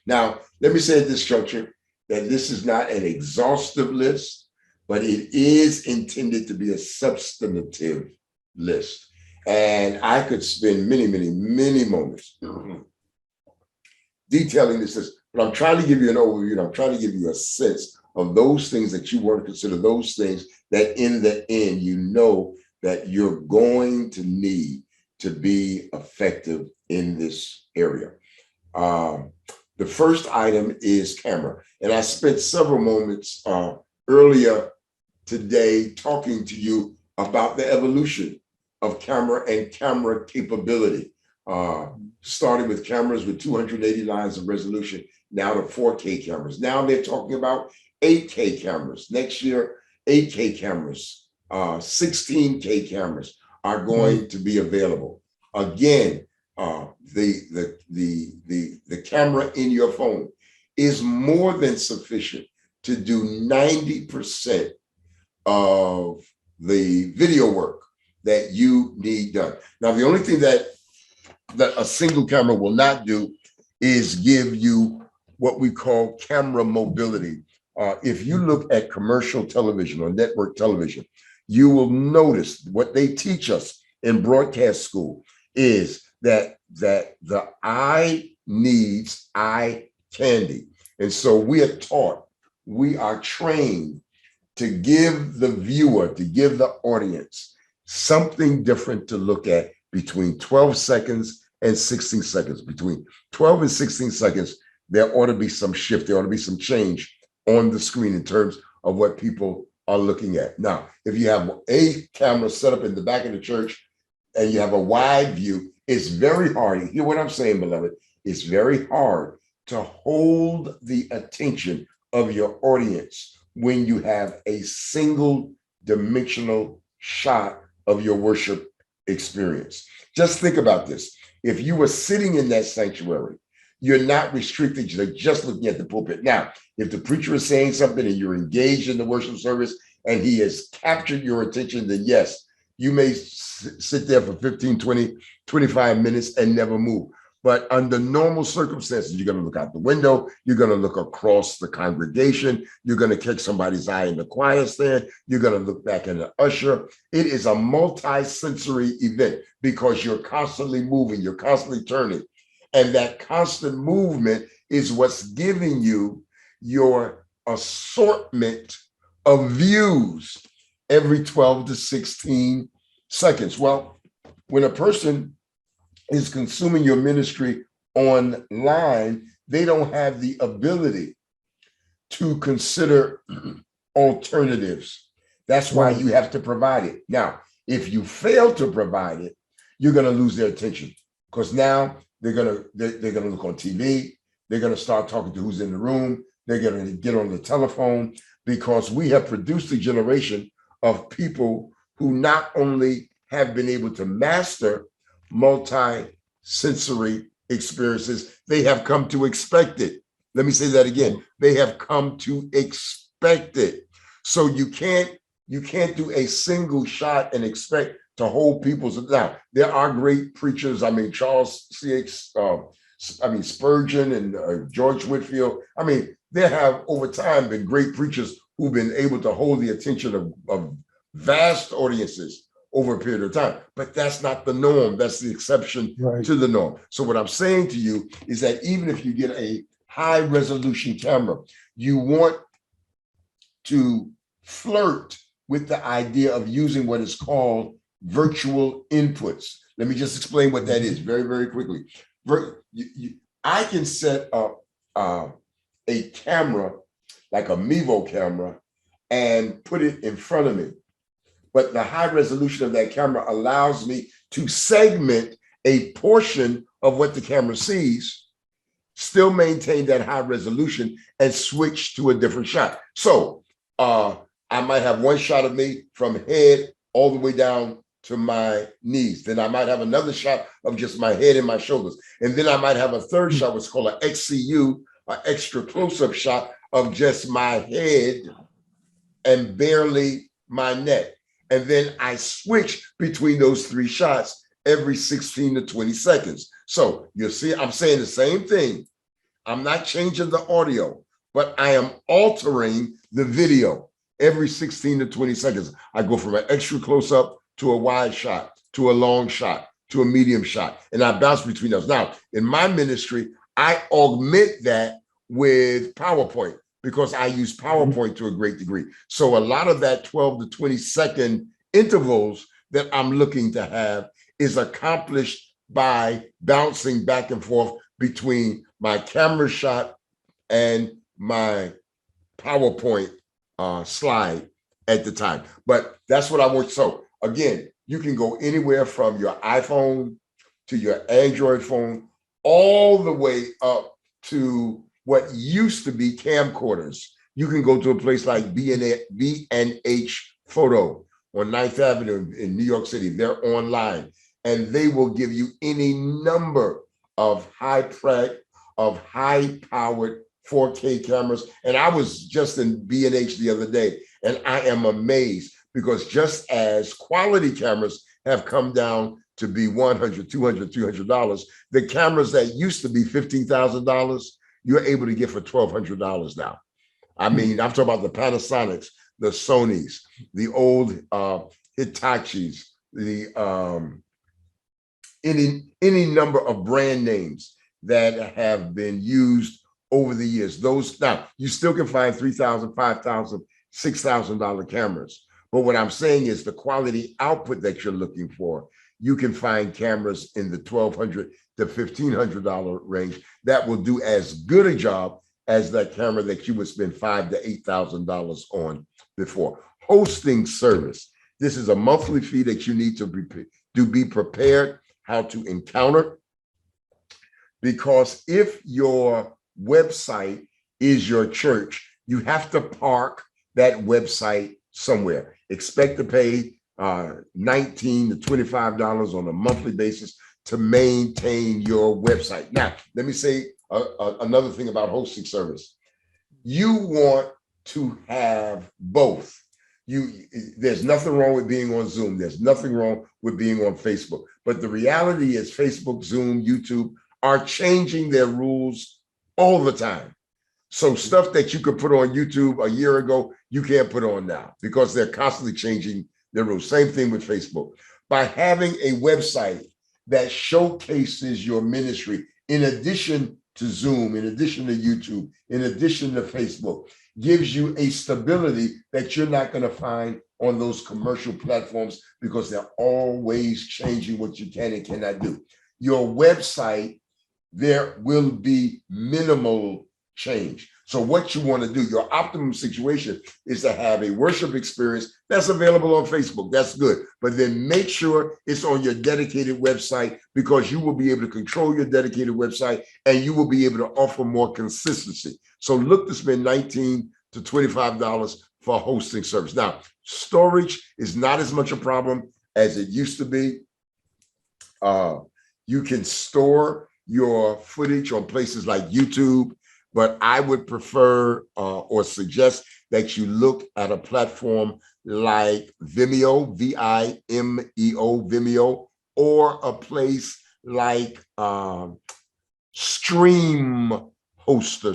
Now, let me say at this juncture that this is not an exhaustive list, but it is intended to be a substantive list. And I could spend many, many, many moments detailing this list, but I'm trying to give you an overview, and I'm trying to give you a sense of those things that you want to consider, those things that in the end, you know that you're going to need to be effective in this area. The first item is camera. And I spent several moments earlier today talking to you about the evolution of camera and camera capability, starting with cameras with 280 lines of resolution, now to 4K cameras. Now they're talking about 8K cameras. Next year, 8K cameras, 16K cameras are going to be available. Again, the camera in your phone is more than sufficient to do 90% of the video work that you need done. Now, the only thing that a single camera will not do is give you what we call camera mobility. If you look at commercial television or network television, you will notice what they teach us in broadcast school is that the eye needs eye candy. And so we are taught, we are trained to give the viewer, to give the audience something different to look at between 12 seconds and 16 seconds. Between 12 and 16 seconds, there ought to be some shift, there ought to be some change on the screen in terms of what people are looking at. Now, if you have a camera set up in the back of the church and you have a wide view, it's very hard. You hear what I'm saying, beloved? It's very hard to hold the attention of your audience when you have a single dimensional shot of your worship experience. Just think about this. If you were sitting in that sanctuary, you're not restricted to just looking at the pulpit. Now, if the preacher is saying something and you're engaged in the worship service and he has captured your attention, then yes, you may sit there for 15, 20, 25 minutes and never move. But under normal circumstances, you're going to look out the window, you're going to look across the congregation, you're going to catch somebody's eye in the choir stand, you're going to look back at the usher. It is a multi-sensory event because you're constantly moving, you're constantly turning. And that constant movement is what's giving you your assortment of views every 12 to 16 seconds. Well, when a person is consuming your ministry online, they don't have the ability to consider alternatives. That's why you have to provide it. Now, if you fail to provide it, you're going to lose their attention because now they're gonna look on TV. They're gonna start talking to who's in the room. They're gonna get on the telephone because we have produced a generation of people who not only have been able to master multi-sensory experiences, they have come to expect it. Let me say that again. They have come to expect it. So you can't do a single shot and expect to hold people's. Now, there are great preachers. I mean, Charles C.H. Spurgeon and George Whitefield. I mean, there have over time been great preachers who've been able to hold the attention of vast audiences over a period of time. But that's not the norm. That's the exception to the norm. So what I'm saying to you is that even if you get a high resolution camera, you want to flirt with the idea of using what is called virtual inputs. Let me just explain what that is very, very quickly. I can set up a camera, like a Mevo camera, and put it in front of me. But the high resolution of that camera allows me to segment a portion of what the camera sees, still maintain that high resolution, and switch to a different shot. So I might have one shot of me from head all the way down to my knees. Then I might have another shot of just my head and my shoulders. And then I might have a third shot, what's called an XCU, an extra close-up shot of just my head and barely my neck. And then I switch between those three shots every 16 to 20 seconds. So you'll see, I'm saying the same thing. I'm not changing the audio, but I am altering the video every 16 to 20 seconds. I go from an extra close-up to a wide shot, to a long shot, to a medium shot, and I bounce between those. Now, in my ministry, I augment that with PowerPoint because I use PowerPoint to a great degree. So a lot of that 12 to 20 second intervals that I'm looking to have is accomplished by bouncing back and forth between my camera shot and my PowerPoint slide at the time. But that's what I want. So again, you can go anywhere from your iPhone to your Android phone, all the way up to what used to be camcorders. You can go to a place like B&H Photo on 9th Avenue in New York City. They're online. and they will give you any number of high-powered 4K cameras. And I was just in B&H the other day, and I am amazed because just as quality cameras have come down to be $100, $200, $300, the cameras that used to be $15,000, you're able to get for $1,200 now. I mean, I'm talking about the Panasonics, the Sonys, the old Hitachis, the any number of brand names that have been used over the years. Those now you still can find $3,000, $5,000, $6,000 cameras. But what I'm saying is the quality output that you're looking for, you can find cameras in the $1,200 to $1,500 range that will do as good a job as that camera that you would spend $5,000 to $8,000 on before. Hosting service. This is a monthly fee that you need to be prepared how to encounter, because if your website is your church, you have to park that website somewhere. Expect to pay $19 to $25 on a monthly basis to maintain your website. Now, let me say another thing about hosting service. You want to have both. There's nothing wrong with being on Zoom. There's nothing wrong with being on Facebook. But the reality is Facebook, Zoom, YouTube are changing their rules all the time. So stuff that you could put on YouTube a year ago, you can't put on now because they're constantly changing their rules. Same thing with Facebook. By having a website that showcases your ministry, in addition to Zoom, in addition to YouTube, in addition to Facebook, gives you a stability that you're not going to find on those commercial platforms because they're always changing what you can and cannot do. Your website, there will be minimal change. So what you want to do, your optimum situation is to have a worship experience that's available on Facebook. That's good. But then make sure it's on your dedicated website, because you will be able to control your dedicated website and you will be able to offer more consistency. So look to spend $19 to $25 for hosting service. Now, storage is not as much a problem as it used to be. You can store your footage on places like YouTube, but I would prefer or suggest that you look at a platform like Vimeo, Vimeo, Vimeo, or a place like Stream Hoster.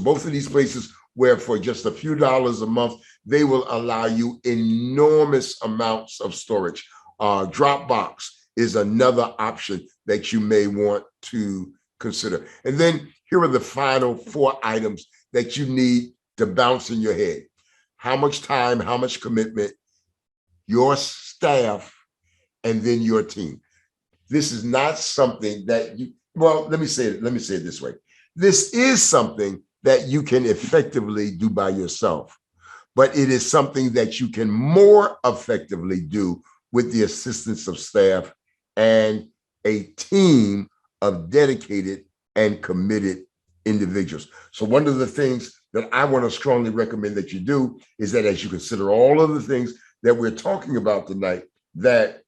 Both of these places where for just a few dollars a month, they will allow you enormous amounts of storage. Dropbox is another option that you may want to consider. And then here are the final 4 items that you need to bounce in your head. How much time, how much commitment, your staff, and then your team. This is not something that you, well, let me say it this way. This is something that you can effectively do by yourself, but it is something that you can more effectively do with the assistance of staff and a team of dedicated and committed individuals. So one of the things that I want to strongly recommend that you do is that as you consider all of the things that we're talking about tonight, that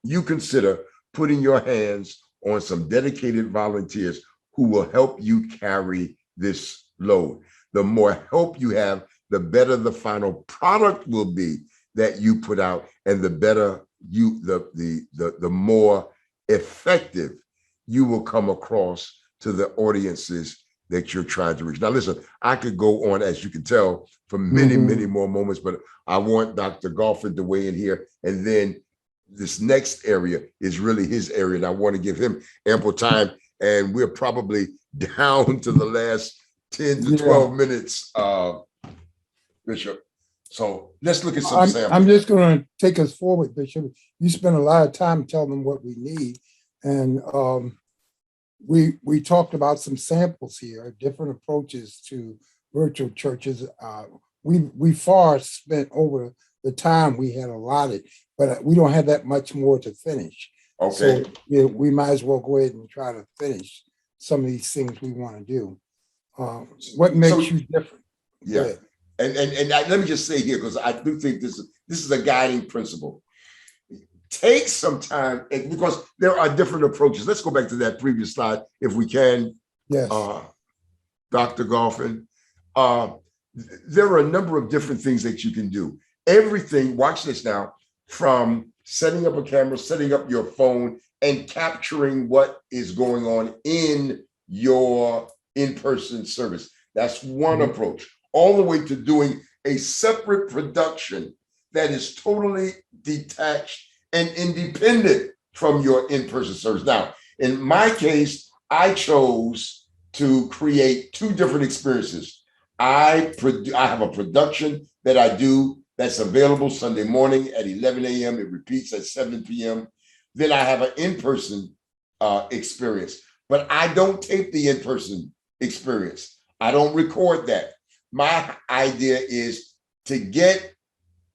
you consider putting your hands on some dedicated volunteers who will help you carry this load. The more help you have, the better the final product will be that you put out, and the better the more effective you will come across to the audiences that you're trying to reach. Now, listen, I could go on, as you can tell, for many, many more moments, but I want Dr. Golphin to weigh in here. And then this next area is really his area, and I want to give him ample time. And we're probably down to the last 10 to 12 minutes, Bishop. So let's look at some samples. I'm just going to take us forward, Bishop. You spent a lot of time telling them what we need. And we talked about some samples here, different approaches to virtual churches. We far spent over the time we had allotted, but we don't have that much more to finish. Okay. So we might as well go ahead and try to finish some of these things we want to do. What makes you different? Yeah. And let me just say here, because I do think this is a guiding principle. take some time because there are different approaches. Let's go back to that previous slide if we can, Yes. Dr. Golphin. There are a number of different things that you can do. Everything, watch this now, from setting up a camera, setting up your phone, and capturing what is going on in your in-person service. That's one approach, all the way to doing a separate production that is totally detached and independent from your in-person service. Now, in my case, I chose to create two different experiences. I have a production that I do that's available Sunday morning at 11 a.m. It repeats at 7 p.m. Then I have an in-person experience, but I don't tape the in-person experience. I don't record that. My idea is to get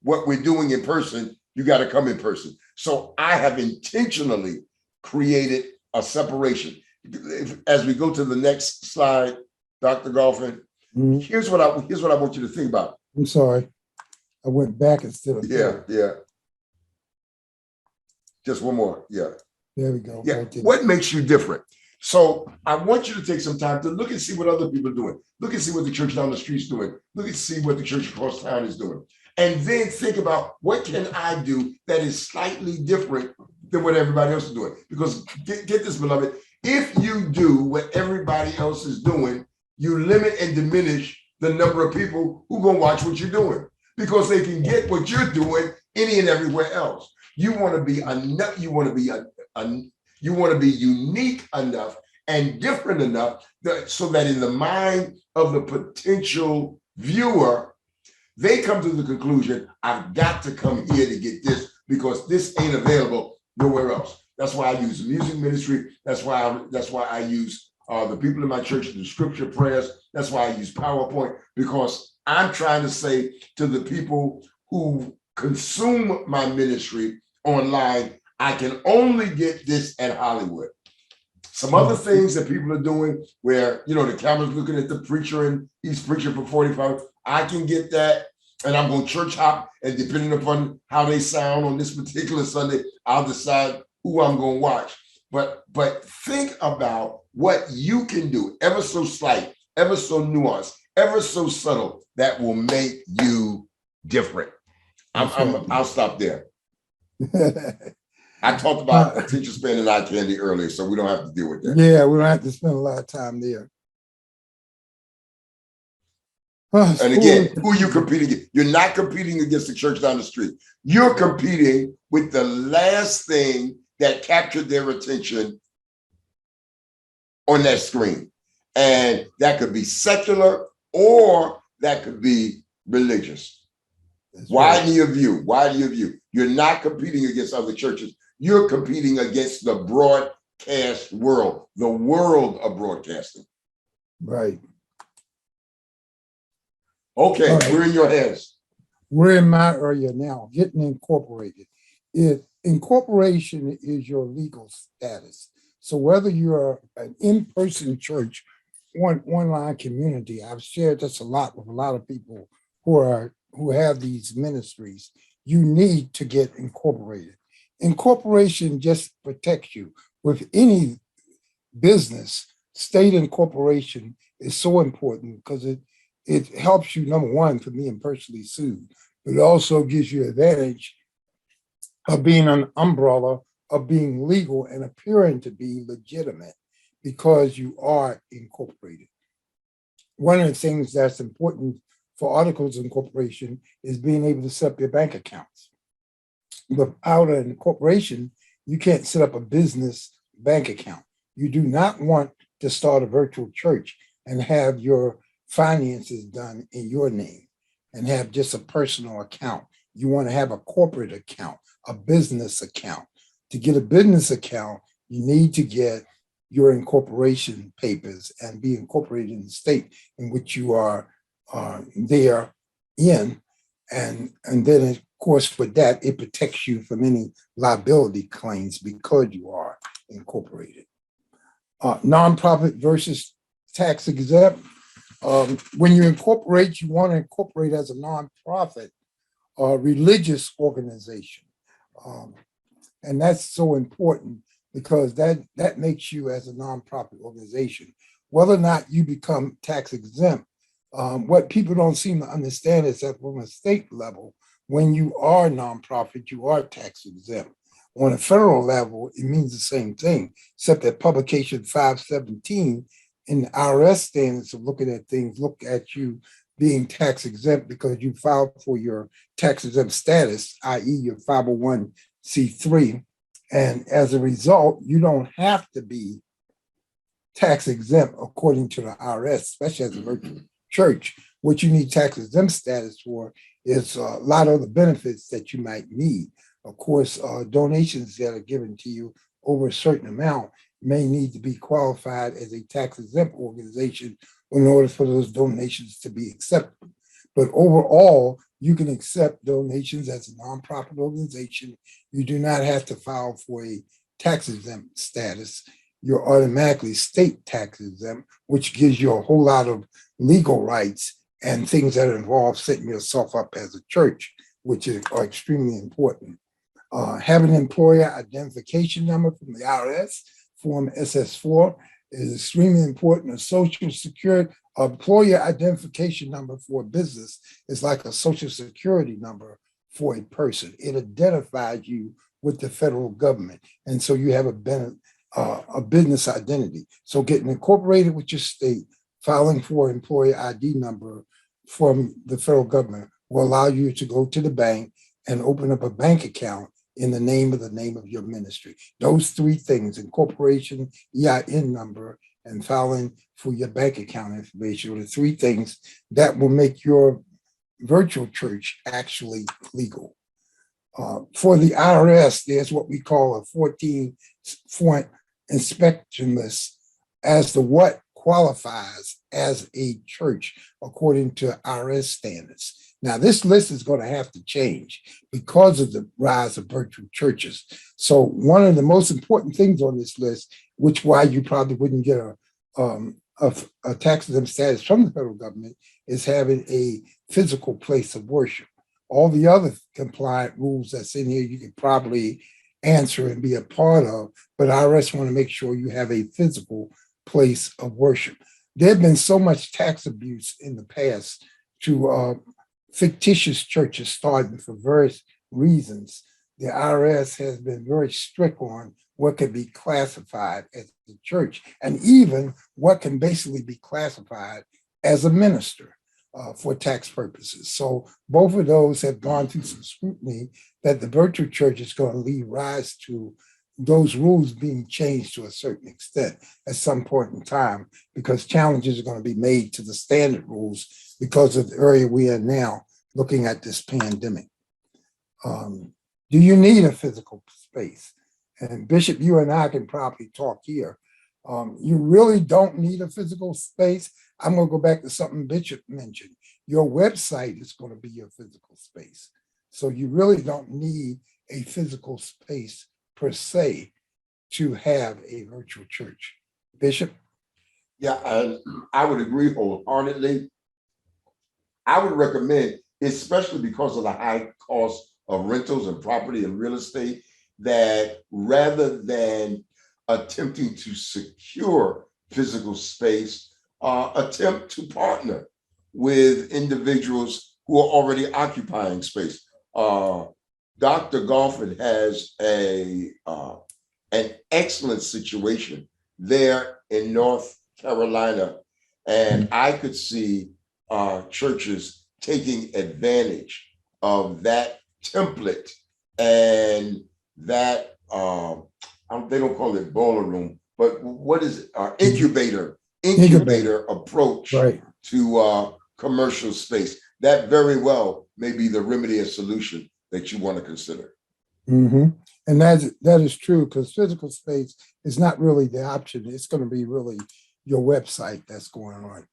what we're doing in person, you got to come in person. So I have intentionally created a separation. As we go to the next slide, Dr. Golphin, here's what I want you to think about. I'm sorry. I went back instead of Yeah. Just one more. Yeah. There we go. Yeah. Right there. What makes you different? So I want you to take some time to look and see what other people are doing. Look and see what the church down the street is doing. Look and see what the church across town is doing. And then think about what can I do that is slightly different than what everybody else is doing. Because get this, beloved, if you do what everybody else is doing, you limit and diminish the number of people who are going to watch what you're doing because they can get what you're doing any and everywhere else. You want to be enough. You want to be unique enough and different enough so that in the mind of the potential viewer, they come to the conclusion, I've got to come here to get this because this ain't available nowhere else. That's why I use the music ministry. That's why I use the people in my church to do scripture prayers. That's why I use PowerPoint, because I'm trying to say to the people who consume my ministry online, I can only get this at Hollywood. Some other things that people are doing where, the camera's looking at the preacher and he's preaching for 45, I can get that. And I'm going to church hop, and depending upon how they sound on this particular Sunday, I'll decide who I'm going to watch. But think about what you can do, ever so slight, ever so nuanced, ever so subtle, that will make you different. I'll stop there. I talked about attention span and eye candy earlier, so we don't have to deal with that. Yeah, we don't have to spend a lot of time there. And again, who are you competing against? You're not competing against the church down the street. You're competing with the last thing that captured their attention on that screen. And that could be secular or that could be religious. Widen your view. You're not competing against other churches. You're competing against the broadcast world, the world of broadcasting. Right. Okay, right. We're in your hands. We're in my area now, getting incorporated. Incorporation is your legal status. So whether you're an in-person church or an online community, I've shared this a lot with a lot of people who have these ministries, you need to get incorporated. Incorporation just protects you. With any business, state incorporation is so important because it helps you, number one, from being personally sued, but it also gives you advantage of being an umbrella, of being legal and appearing to be legitimate because you are incorporated. One of the things that's important for articles of incorporation is being able to set up your bank accounts. Without an incorporation, you can't set up a business bank account. You do not want to start a virtual church and have your finances done in your name and have just a personal account. You want to have a corporate account, a business account. To get a business account, you need to get your incorporation papers and be incorporated in the state in which you are there in. And then, of course, with that, it protects you from any liability claims because you are incorporated. Nonprofit versus tax exempt. When you incorporate, you want to incorporate as a nonprofit religious organization. And that's so important because that makes you as a nonprofit organization, whether or not you become tax exempt. What people don't seem to understand is that from a state level, when you are a nonprofit, you are tax exempt. On a federal level, it means the same thing, except that publication 517 in the IRS standards of looking at things look at you being tax exempt because you filed for your tax exempt status, i.e., your 501c3. And as a result, you don't have to be tax exempt according to the IRS, especially as a virtual church. What you need tax exempt status for is a lot of the benefits that you might need. Of course, donations that are given to you over a certain amount may need to be qualified as a tax exempt organization in order for those donations to be accepted. But overall, you can accept donations as a nonprofit organization. You do not have to file for a tax exempt status. You're automatically state tax exempt, which gives you a whole lot of legal rights and things that involve setting yourself up as a church, which are extremely important. Having an employer identification number from the IRS, Form SS4, is extremely important. A social security employer identification number for a business is like a social security number for a person. It identifies you with the federal government. And so you have a business identity. So getting incorporated with your state, filing for an employer ID number from the federal government will allow you to go to the bank and open up a bank account in the name of your ministry. Those three things, incorporation, EIN number, and filing for your bank account information are the three things that will make your virtual church actually legal. For the IRS, there's what we call a 14-point inspection list as to what qualifies as a church according to IRS standards. Now, this list is going to have to change because of the rise of virtual churches. So one of the most important things on this list, which why you probably wouldn't get a tax exempt status from the federal government, is having a physical place of worship. All the other compliant rules that's in here, you could probably answer and be a part of, but IRS want to make sure you have a physical place of worship. There have been so much tax abuse in the past to fictitious churches starting for various reasons. The IRS has been very strict on what can be classified as a church and even what can basically be classified as a minister for tax purposes. So both of those have gone through some scrutiny that the virtual church is going to lead rise to those rules being changed to a certain extent at some point in time, because challenges are going to be made to the standard rules because of the area we are now looking at this pandemic. Do you need a physical space? And Bishop, you and I can probably talk here. You really don't need a physical space. I'm going to go back to something Bishop mentioned. Your website is going to be your physical space. So you really don't need a physical space per se to have a virtual church. Bishop? Yeah, I would agree wholeheartedly. I would recommend, especially because of the high cost of rentals and property and real estate, that rather than attempting to secure physical space, attempt to partner with individuals who are already occupying space. Dr. Golfin has an excellent situation there in North Carolina, and I could see churches taking advantage of that template and that they don't call it boiler room, but what is it? Incubator approach Right. to commercial space. That very well may be the remedy and solution that you want to consider. Mm-hmm. And that is true, because physical space is not really the option. It's going to be really your website that's going on.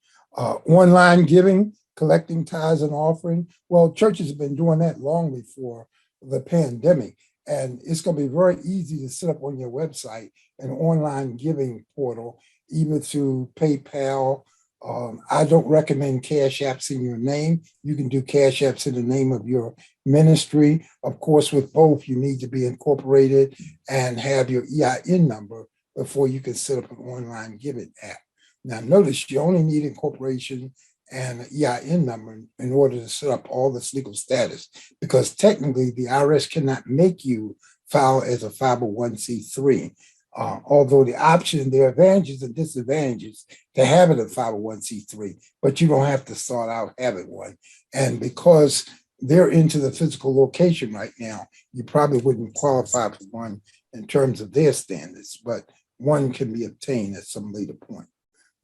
Online giving, collecting tithes and offering. Well, churches have been doing that long before the pandemic. And it's going to be very easy to set up on your website an online giving portal, either through PayPal, I don't recommend cash apps in your name. You can do cash apps in the name of your ministry. Of course, with both, you need to be incorporated and have your EIN number before you can set up an online giving app. Now, notice you only need incorporation and an EIN number in order to set up all this legal status, because technically the IRS cannot make you file as a 501c3. Although the option, there are advantages and disadvantages to having a 501c3, but you don't have to start out having one. And because they're into the physical location right now, you probably wouldn't qualify for one in terms of their standards, but one can be obtained at some later point.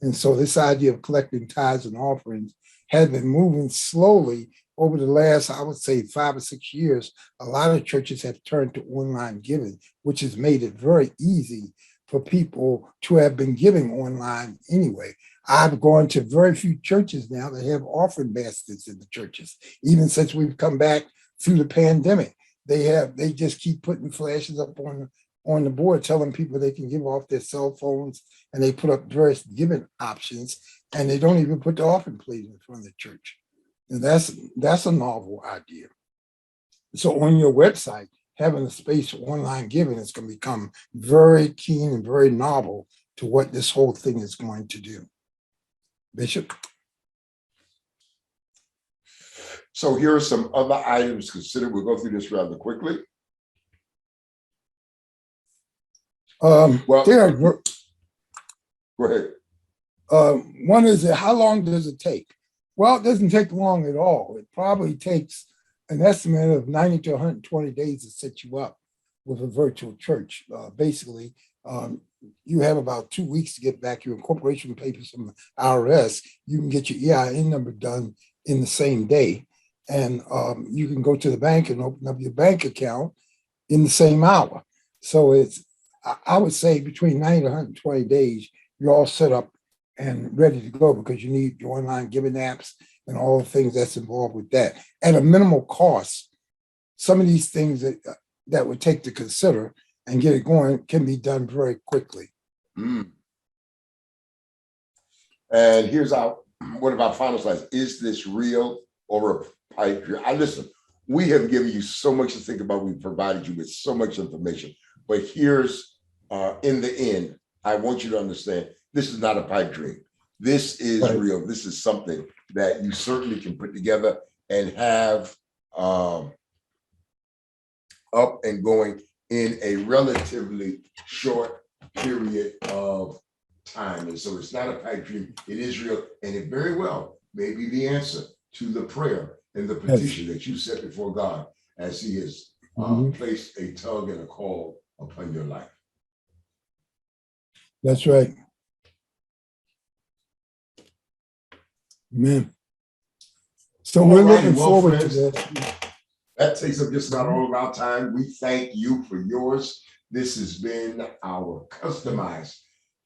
And so this idea of collecting tithes and offerings has been moving slowly over the last, I would say, 5 or 6 years. A lot of churches have turned to online giving, which has made it very easy for people to have been giving online anyway. I've gone to very few churches now that have offering baskets in the churches, even since we've come back through the pandemic. They just keep putting flashes up on the board telling people they can give off their cell phones, and they put up various giving options, and they don't even put the offering plate in front of the church. And that's a novel idea. So on your website, having a space for online giving is going to become very keen and very novel to what this whole thing is going to do. Bishop? So here are some other items considered. We'll go through this rather quickly. Well, There are, go ahead. one is how long does it take? Well, it doesn't take long at all. It probably takes an estimate of 90 to 120 days to set you up with a virtual church. Basically, you have about 2 weeks to get back your incorporation papers from the IRS. You can get your EIN number done in the same day. And you can go to the bank and open up your bank account in the same hour. So I would say between 90 to 120 days, you're all set up and ready to go, because you need your online giving apps and all the things that's involved with that. At a minimal cost, some of these things that would take to consider and get it going can be done very quickly. And here's one of our final slides. Is this real or a pipe dream? Listen, we have given you so much to think about. We've provided you with so much information. But here's, in the end, I want you to understand, this is not a pipe dream. This is Right. real. This is something that you certainly can put together and have up and going in a relatively short period of time. And so it's not a pipe dream. It is real. And it very well may be the answer to the prayer and the petition that you set before God as He has placed a tug and a call upon your life. That's right. Amen. So we're looking forward to this. That takes up just about all of our time. We thank you for yours. This has been our customized,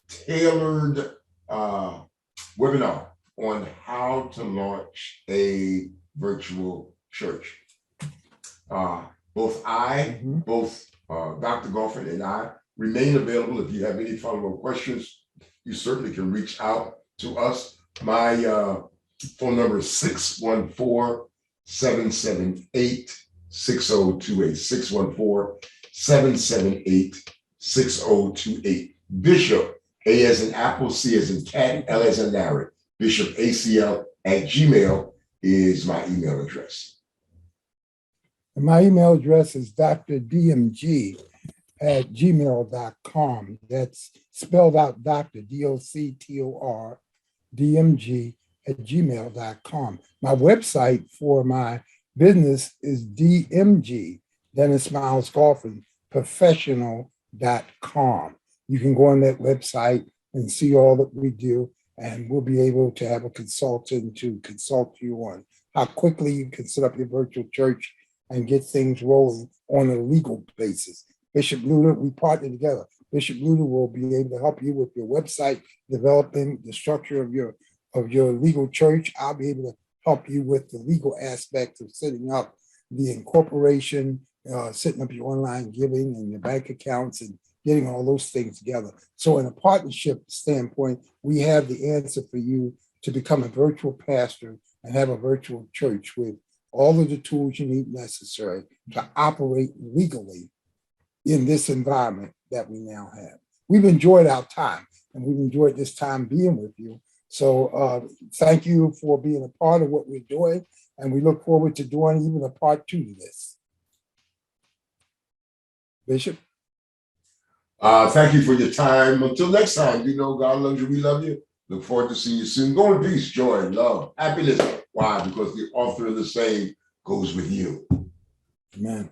tailored webinar on how to launch a virtual church. Both Dr. Goffin and I remain available. If you have any follow-up questions, you certainly can reach out to us. My phone number is 614-778-6028. 614-778-6028. Bishop, A as in Apple, C as in cat, L as in Larry. BishopACL@gmail is my email address. And my email address is drdmg@gmail.com. That's spelled out Dr. DOCTOR DMG@gmail.com. My website for my business is DMG, Dennis Miles Golfing, professional.com. You can go on that website and see all that we do, and we'll be able to have a consultant to consult you on how quickly you can set up your virtual church and get things rolling on a legal basis. Bishop Luter, we partner together. Bishop Luter will be able to help you with your website, developing the structure of your legal church. I'll be able to help you with the legal aspects of setting up the incorporation, setting up your online giving and your bank accounts and getting all those things together. So in a partnership standpoint, we have the answer for you to become a virtual pastor and have a virtual church with all of the tools you need necessary to operate legally in this environment that we now have. We've enjoyed our time, and we've enjoyed this time being with you. So thank you for being a part of what we're doing, and we look forward to doing even a part 2 to this. Bishop? Thank you for your time. Until next time, God loves you, we love you. Look forward to seeing you soon. Go in peace, joy, love, happiness. Why? Because the author of the same goes with you. Amen.